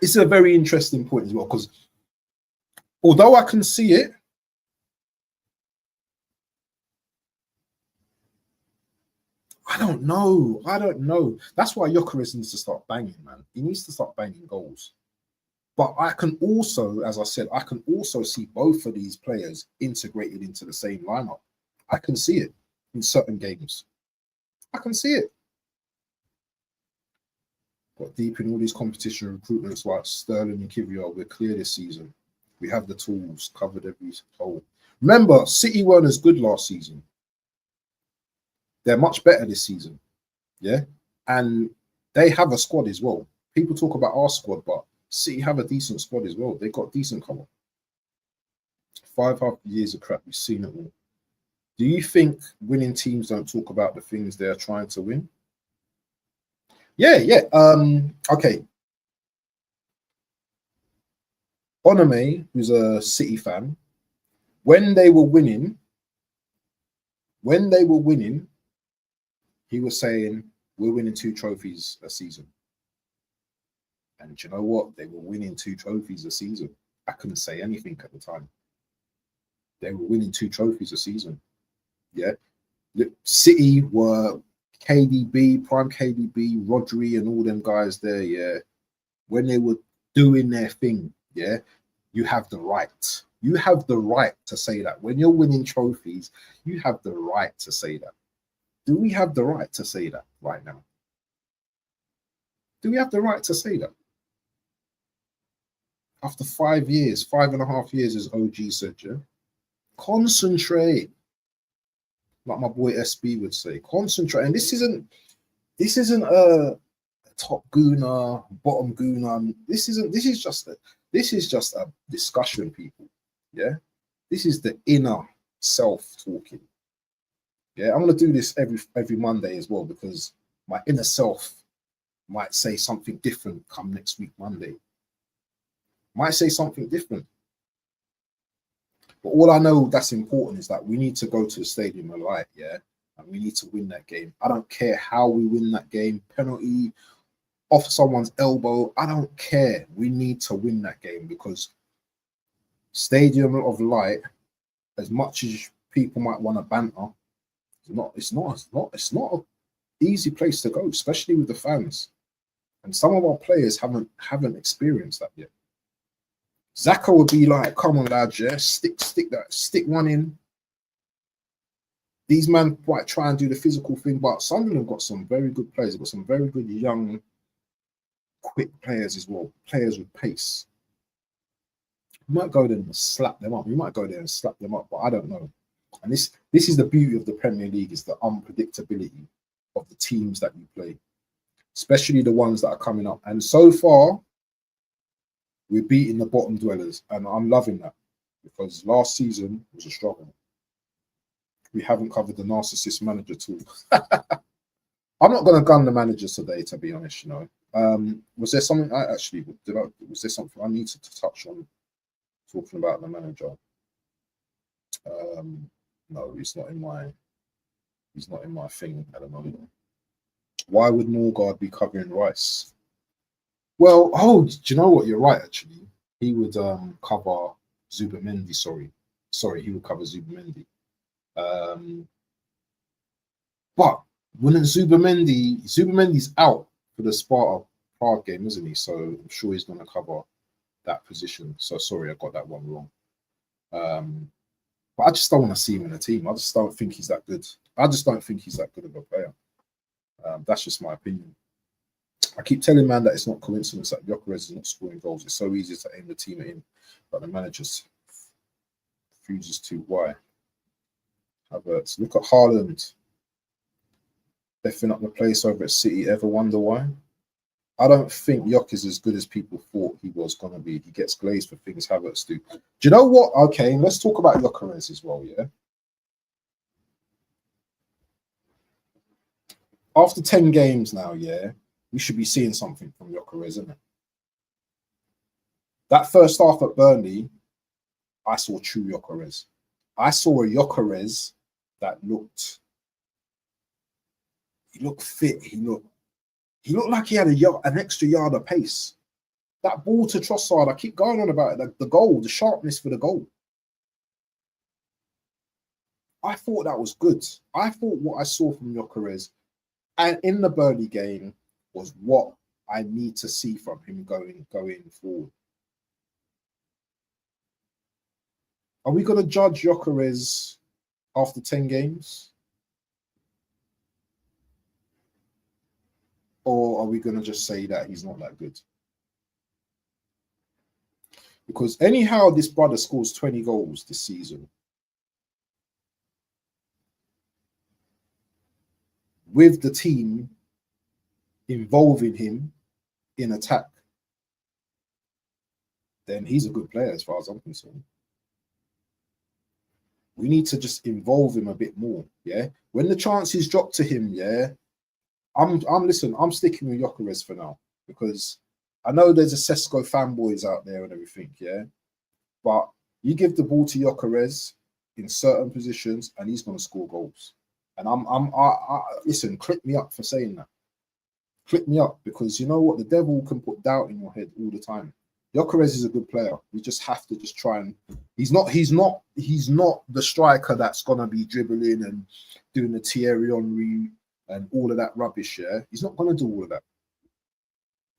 Speaker 1: It's a very interesting point as well, because although I can see it, I don't know. That's why Gyökeres needs to start banging, man. He needs to start banging goals. But I can also, as I said, I can also see both of these players integrated into the same lineup. I can see it in certain games. I can see it. Got deep in all these competition recruitments like Sterling and Kivior. We're clear this season. We have the tools, covered every hole. Remember, City weren't as good last season. They're much better this season. Yeah. And they have a squad as well. People talk about our squad, but City have a decent squad as well. They got decent cover. 5.5 years of crap. We've seen it all. Do you think winning teams don't talk about the things they're trying to win? Yeah. Okay. Onome, who's a City fan, when they were winning, he was saying, we're winning 2 trophies a season. And you know what? They were winning 2 trophies a season. I couldn't say anything at the time. They were winning 2 trophies a season. Yeah. City were KDB, Prime KDB, Rodri and all them guys there, yeah. When they were doing their thing, yeah, you have the right. You have the right to say that. When you're winning trophies, you have the right to say that. Do we have the right to say that right now? Do we have the right to say that? After 5 years, 5.5 years, as OG said, yeah? Concentrate. Like my boy SB would say, concentrate. And this isn't a top gooner, bottom gooner. This is just a discussion, people. Yeah, this is the inner self talking. Yeah, I'm gonna do this every Monday as well, because my inner self might say something different come next week Monday. Might say something different. But all I know that's important is that we need to go to the stadium of light, yeah, and we need to win that game. I don't care how we win that game, penalty, off someone's elbow. I don't care. We need to win that game, because Stadium of Light, as much as people might want to banter, it's not an easy place to go, especially with the fans. And some of our players haven't experienced that yet. Zaka would be like, come on, lads, yeah, stick one in. These men might try and do the physical thing, but Sunderland got some very good players. They've got some very good young, quick players as well, players with pace. You might go there and slap them up. You might go there and slap them up, but I don't know. And this is the beauty of the Premier League, is the unpredictability of the teams that you play, especially the ones that are coming up. And so far, we're beating the bottom dwellers, and I'm loving that, because last season was a struggle. We haven't covered the narcissist manager too. I'm not going to gun the managers today, to be honest. You know, was there something was there something I needed to touch on talking about the manager? No, he's not in my thing at the moment. Why would Norgard be covering Rice? Well, do you know what? You're right, actually. He would cover Zubamendi, sorry, he would cover Zubamendi. But wouldn't Zubamendi's out for the Sparta Prague game, isn't he? So I'm sure he's going to cover that position. So sorry, I got that one wrong. But I just don't want to see him in the team. I just don't think he's that good. I just don't think he's that good of a player. That's just my opinion. I keep telling man that it's not coincidence that Gyökeres is not scoring goals. It's so easy to aim the team at him, but the manager refuses to. Why? Havertz. Look at Haaland. Effing up the place over at City. Ever wonder why? I don't think Gyökeres is as good as people thought he was going to be. He gets glazed for things Havertz do. Do you know what? Okay, let's talk about Gyökeres as well, yeah? After 10 games now, yeah, we should be seeing something from Gyökeres, isn't it? That first half at Burnley, I saw true Gyökeres. I saw a Gyökeres that looked fit. He looked like he had an extra yard of pace. That ball to Trossard, I keep going on about it, the goal, the sharpness for the goal. I thought that was good. I thought what I saw from Gyökeres and in the Burnley game was what I need to see from him going forward. Are we going to judge Gyökeres after 10 games? Or are we going to just say that he's not that good? Because anyhow, this brother scores 20 goals this season. With the team involving him in attack, then he's a good player as far as I'm concerned. We need to just involve him a bit more, yeah? When the chances drop to him, yeah, I'm sticking with Gyökeres for now, because I know there's a Sesko fanboys out there and everything, yeah? But you give the ball to Gyökeres in certain positions and he's going to score goals. And listen, click me up for saying that. Click me up, because you know what? The devil can put doubt in your head all the time. Gyökeres is a good player. We just have to just try and he's not the striker that's gonna be dribbling and doing the Thierry Henry and all of that rubbish. Yeah, he's not gonna do all of that.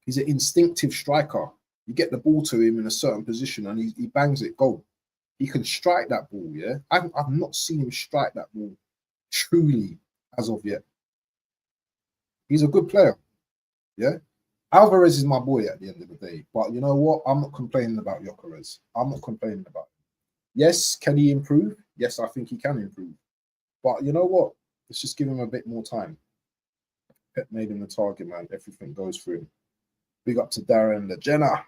Speaker 1: He's an instinctive striker. You get the ball to him in a certain position and he bangs it, goal. He can strike that ball. Yeah, I've not seen him strike that ball truly as of yet. He's a good player. Yeah. Alvarez is my boy at the end of the day. But you know what? I'm not complaining about Gyökeres. I'm not complaining about him. Yes, can he improve? Yes, I think he can improve. But you know what? Let's just give him a bit more time. Pep made him the target man. Everything goes through him. Big up to Darren Legena.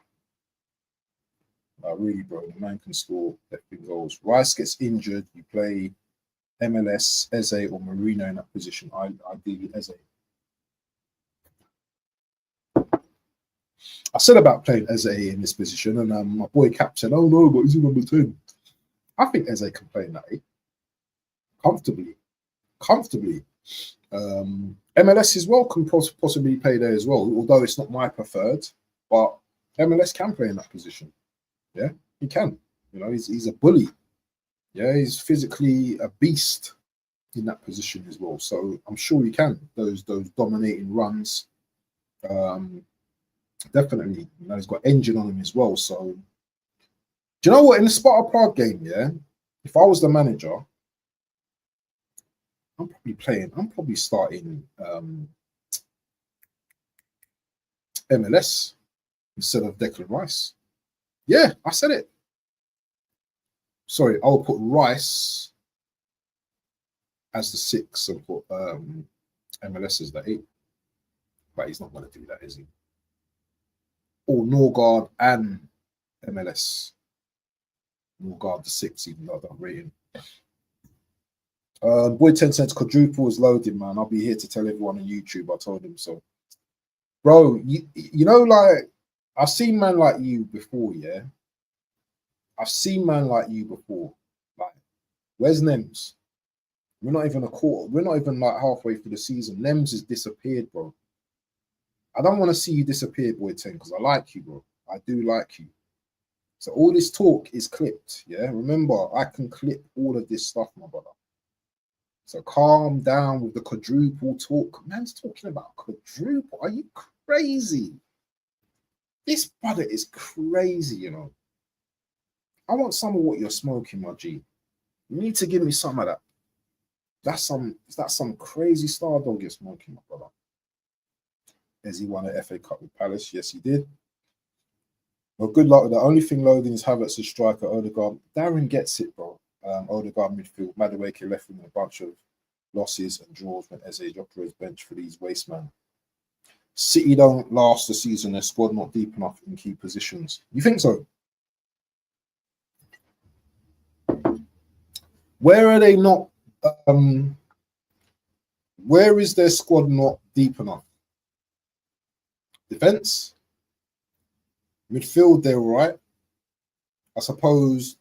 Speaker 1: Really, bro, the man can score effing goals. Rice gets injured. You play MLS, Eze, or Marino in that position. Ideally, Eze. I said about playing Eze in this position, and my boy Cap said, "Oh no, but he's number 10." I think Eze can play in that 8 comfortably. MLS as well can possibly play there as well, although it's not my preferred. But MLS can play in that position. Yeah, he can. You know, he's a bully. Yeah, he's physically a beast in that position as well. So I'm sure he can. Those dominating runs. Definitely, you know, he's got engine on him as well. So, do you know what? In the Sparta Prague game, yeah, if I was the manager, I'm probably starting MLS instead of Declan Rice. Yeah, I said it. Sorry, I'll put Rice as the 6 and put MLS as the 8. But he's not going to do that, is he? Or Norgard and MLS. Norgard the 6, even though I don't rate him. Boy 10 cents quadruple is loaded, man. I'll be here to tell everyone on YouTube. I told him so. Bro, you know, like, I've seen man like you before, yeah? I've seen man like you before. Like, where's Nems? We're not even a quarter. We're not even like halfway through the season. Nems has disappeared, bro. I don't want to see you disappear, boy 10, because I like you, bro. I do like you. So all this talk is clipped, yeah? Remember, I can clip all of this stuff, my brother. So calm down with the quadruple talk. Man's talking about quadruple. Are you crazy? This brother is crazy, you know. I want some of what you're smoking, my G. You need to give me some of that. That's some crazy star dog you're smoking, my brother. As he won an FA Cup with Palace. Yes, he did. Well, good luck with that. Only thing loading is Havertz as striker, Odegaard. Darren gets it, bro. Odegaard midfield. Madueke left with a bunch of losses and draws when Eze dropped his bench for these waste man. City don't last the season. Their squad not deep enough in key positions. You think so? Where are they not? Where is their squad not deep enough? Defense, midfield, they're all right. I suppose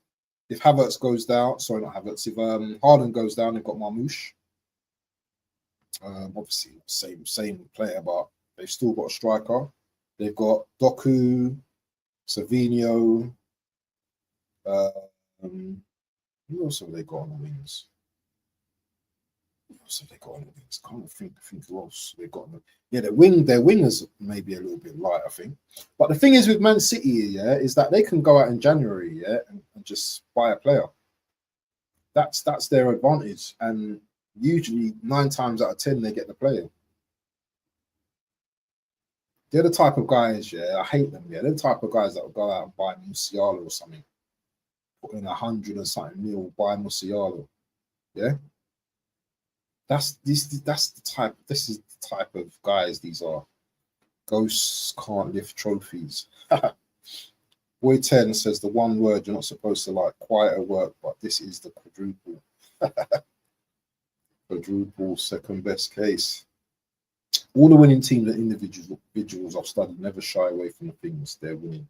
Speaker 1: if Havertz goes down, sorry, not Havertz. If Haaland goes down, they've got Marmoush. Obviously, same player, but they've still got a striker. They've got Doku, Savinho. Who else have they got on the wings? So they got on the wings. Can't think who else they got on the. Yeah, their wingers maybe a little bit light, I think. But the thing is with Man City, yeah, is that they can go out in January, yeah, and just buy a player. That's their advantage, and usually 9 times out of 10 they get the player. They're the type of guys, yeah, I hate them, yeah. They're the type of guys that will go out and buy Musiala or something, put in 100 and something mil, buy Musiala, yeah. This is the type of guys these are. Ghosts can't lift trophies. Boy 10 says the one word you're not supposed to like, quieter work, but this is the quadruple. Quadruple, second best case. All the winning teams and individuals I've studied never shy away from the things they're winning.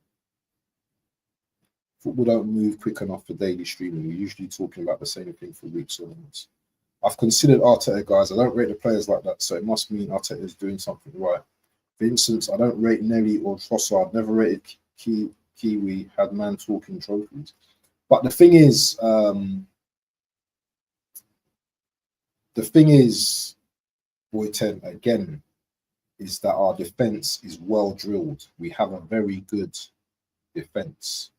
Speaker 1: Football don't move quick enough for daily streaming. We're usually talking about the same thing for weeks or months. I've considered Arteta, guys. I don't rate the players like that, so it must mean Arteta is doing something right. For instance, I don't rate Nelly or Trossard. Never rated Kiwi. Had man talking trophies. But the thing is, Boy 10 again, is that our defense is well drilled. We have a very good defense.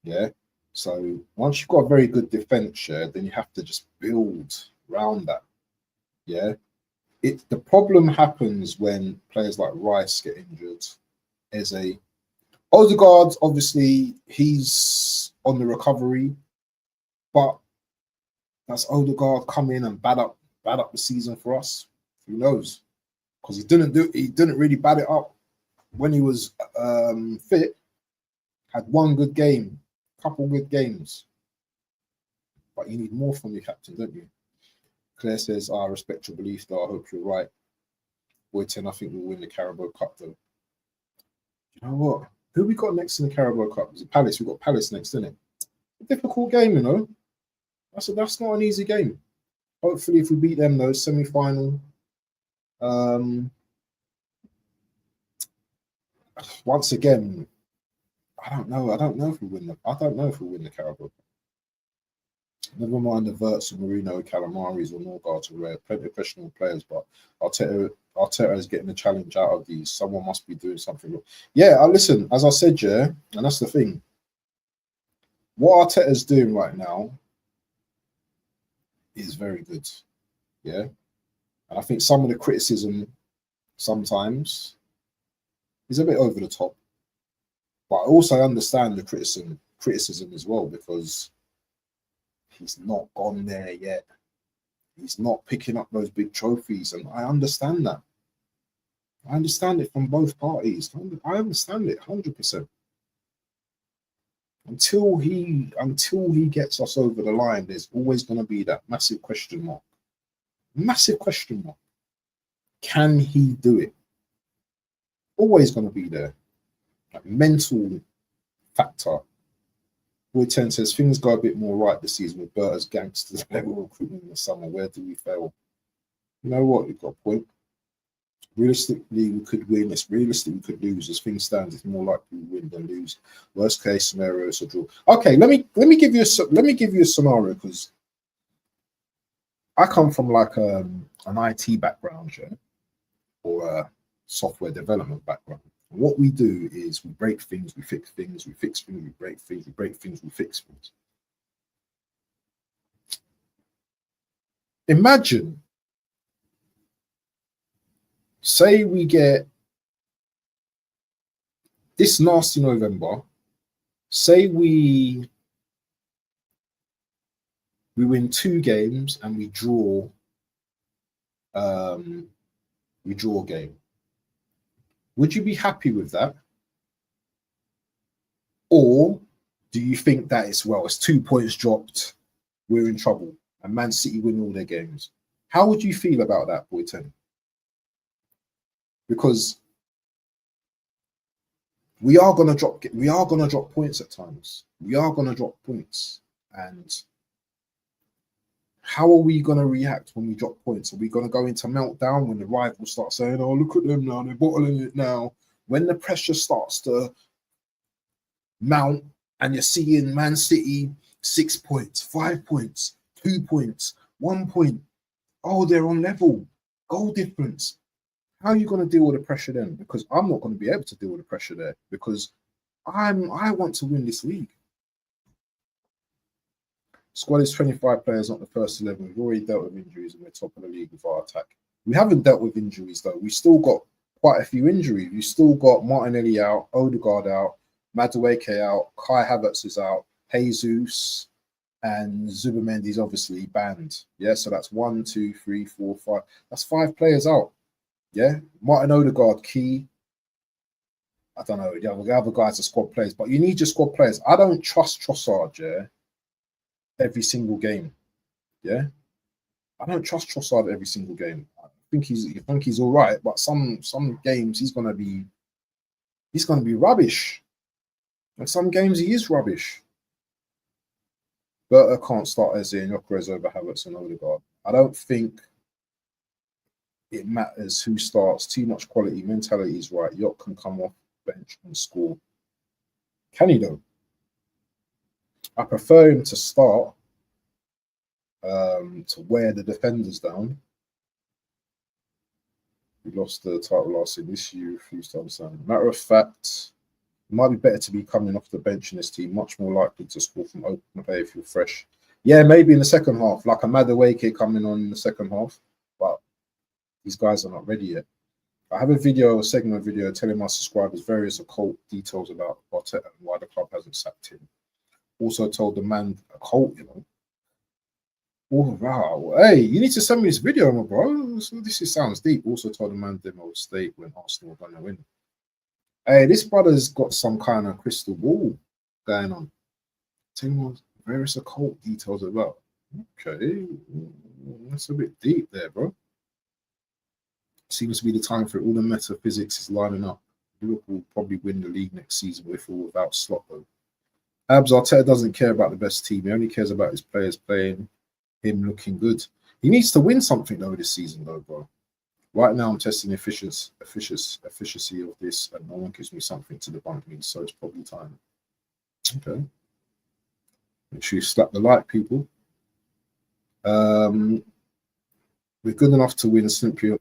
Speaker 1: Yeah. So once you've got a very good defense, yeah, then you have to just build around that. Yeah. The problem happens when players like Rice get injured. Eze, Odegaard, obviously, he's on the recovery, but does Odegaard come in and bad up the season for us? Who knows? because he didn't really bat it up when he was fit. Had one good game, couple good games, but you need more from your captain, don't you? Claire says, I respect your belief, though. I hope you're right. Boy 10, I think we'll win the Carabao Cup, though. You know what? Who we got next in the Carabao Cup? Is it Palace? We've got Palace next, isn't it? A difficult game, you know. That's not an easy game. Hopefully, if we beat them, though, semi-final. Once again, I don't know. I don't know if we win the Carabao Cup. Never mind the Verts and Marino, Calamaris, or Norgard, who are plenty of professional players, but Arteta is getting the challenge out of these. Someone must be doing something wrong. Yeah, listen, as I said, yeah, and that's the thing. What Arteta is doing right now is very good. Yeah. And I think some of the criticism sometimes is a bit over the top. But I also understand the criticism as well, because he's not gone there yet. He's not picking up those big trophies, and I understand that. I understand it from both parties. I understand it 100%. Until he gets us over the line, there's always going to be that massive question mark. Massive question mark. Can he do it? Always going to be there. That mental factor. Boy 10 says things go a bit more right this season with Berta's gangsters level recruitment in the summer. Where do we fail? You know what? You've got a point. Realistically, we could win. It's realistic we could lose. As things stand, it's more likely we win than lose. Worst case scenario is a draw. Okay, let me give you a scenario, because I come from like an IT background, yeah, or a software development background. And what we do is we break things, we fix things, we fix things, we break things, we break things, we fix things. Imagine, say we get this nasty November, say we win 2 games and we draw a game. Would you be happy with that? Or do you think that it's 2 points dropped, we're in trouble, and Man City win all their games? How would you feel about that, Boy 10? Because we are gonna drop points at times. We are gonna drop points. And how are we gonna react when we drop points? Are we gonna go into meltdown when the rivals start saying, "Oh, look at them now, they're bottling it now"? When the pressure starts to mount and you're seeing Man City 6 points, 5 points, 2 points, 1 point. Oh, they're on level. Goal difference. How are you going to deal with the pressure then? Because I'm not going to be able to deal with the pressure there, because I want to win this league. Squad is 25 players, not the first 11. We've already dealt with injuries and we're top of the league with our attack. We haven't dealt with injuries though. We've still got quite a few injuries. We've still got Martinelli out, Odegaard out, Madueke out, Kai Havertz is out, Jesus and Zubamendi's obviously banned. Yeah, so that's 1, 2, 3, 4, 5. That's 5 players out. Yeah, Martin Odegaard, key. I don't know. The other guys are squad players, but you need your squad players. I don't trust Trossard, yeah, every single game. Yeah, I don't trust Trossard every single game. I think he's all right, but some games he's gonna be rubbish. And some games he is rubbish. Berta can't start Eze and Gyökeres over Havertz and Odegaard. I don't think it matters who starts. Too much quality. Mentality is right. Yok can come off bench and score. Can he though? I prefer him to start, to wear the defenders down. We lost the title last year. This year, refused to understand. Matter of fact, it might be better to be coming off the bench in this team. Much more likely to score from open play if you're fresh. Yeah, maybe in the second half, like a Madueke coming on in the second half. But these guys are not ready yet. I have a segment video telling my subscribers various occult details about Arteta and why the club hasn't sacked him. Also told the man occult, Oh wow! Hey, you need to send me this video, my bro. Sounds deep. Also told the man demo state when Arsenal were gonna win. Hey, this brother's got some kind of crystal ball going on. Tell me what various occult details about. Okay, that's a bit deep there, bro. Seems to be the time for it. All the metaphysics is lining up. Liverpool will probably win the league next season with or without Slot, though. Abs Arteta doesn't care about the best team. He only cares about his players playing, him looking good. He needs to win something, though, this season, though, bro. Right now, I'm testing the efficiency of this, and no one gives me something to debunk me, so it's probably time. Okay. Make sure you slap the like, people. We're good enough to win simply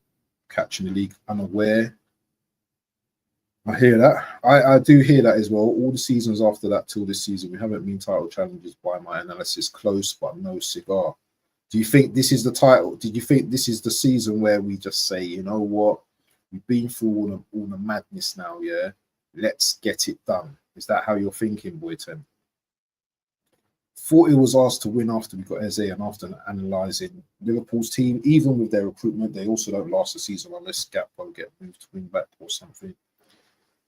Speaker 1: catching the league unaware. I hear that. I do hear that as well. All the seasons after that till this season, we haven't been title challenges by my analysis. Close, but no cigar. Do you think this is the title? Did you think this is the season where we just say, you know what, we've been through all the madness now, yeah? Let's get it done. Is that how you're thinking, Boy 10? Thought it was asked to win after we got Eze, and after analysing Liverpool's team, even with their recruitment, they also don't last the season unless Gakpo get moved to wing back or something.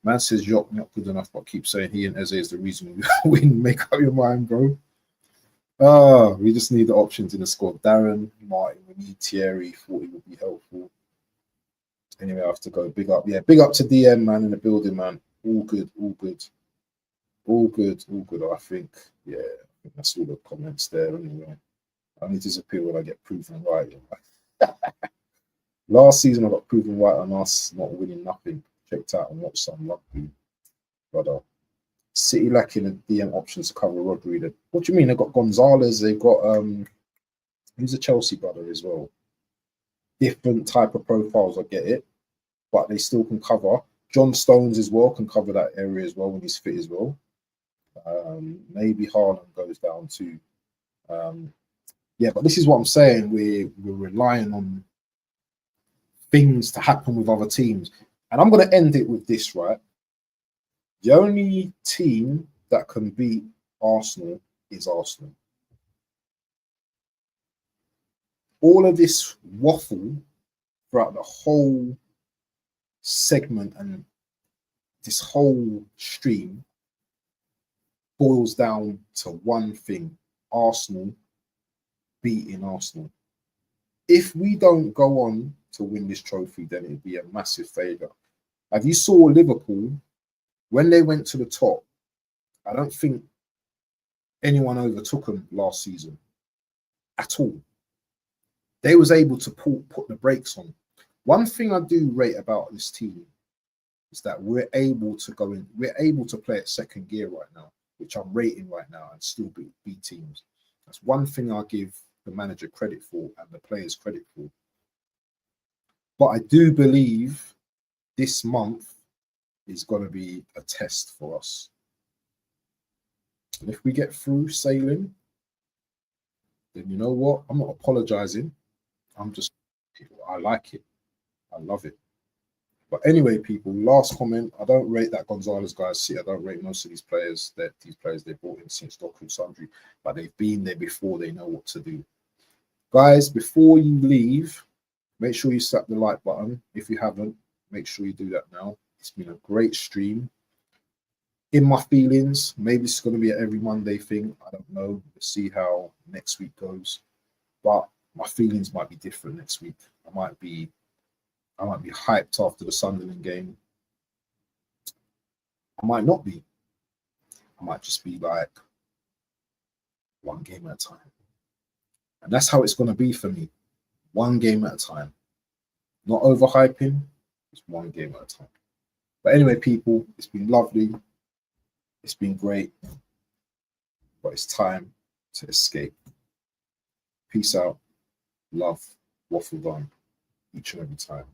Speaker 1: Man says Jock not good enough, but keep saying he and Eze is the reason we win. Make up your mind, bro. We just need the options in the squad. Darren, Martin, we need Thierry. Thought it would be helpful. Anyway, I have to go. Big up. Yeah, big up to DM, man, in the building, man. All good, all good. All good, all good, I think. Yeah, I think that's all the comments there anyway. I only disappear when I get proven right. Last season, I got proven right on us not winning nothing. Checked out and watched some rugby. But City lacking the DM options to cover Rodri. What do you mean? They've got Gonzalez, they've got who's a Chelsea brother as well. Different type of profiles, I get it, but they still can cover. John Stones as well can cover that area as well when he's fit as well. Maybe Haaland goes down to yeah, but this is what I'm saying. We're relying on things to happen with other teams. And I'm going to end it with this, right? The only team that can beat Arsenal is Arsenal. All of this waffle throughout the whole segment and this whole stream boils down to one thing: Arsenal beating Arsenal. If we don't go on to win this trophy, then it'd be a massive failure. Have you saw Liverpool when they went to the top? I don't think anyone overtook them last season at all. They was able to put the brakes on. One thing I do rate about this team is that we're able to go in. We're able to play at second gear right now, which I'm rating right now, and still beat teams. That's one thing I give the manager credit for and the players credit for. But I do believe this month is going to be a test for us. And if we get through sailing, then you know what? I'm not apologizing. I like it. I love it. But anyway, people, last comment. I don't rate that Gonzalez guys. See, I don't rate most of these players they brought in since Doku Sundry, but they've been there before. They know what to do. Guys, before you leave, make sure you slap the like button. If you haven't, make sure you do that now. It's been a great stream. In my feelings, maybe it's going to be an every Monday thing. I don't know. We'll see how next week goes. But my feelings might be different next week. I might be hyped after the Sunderland game. I might not be. I might just be like one game at a time. And that's how it's going to be for me. One game at a time. Not overhyping. It's one game at a time. But anyway, people, it's been lovely. It's been great. But it's time to escape. Peace out. Love. Waffle on each and every time.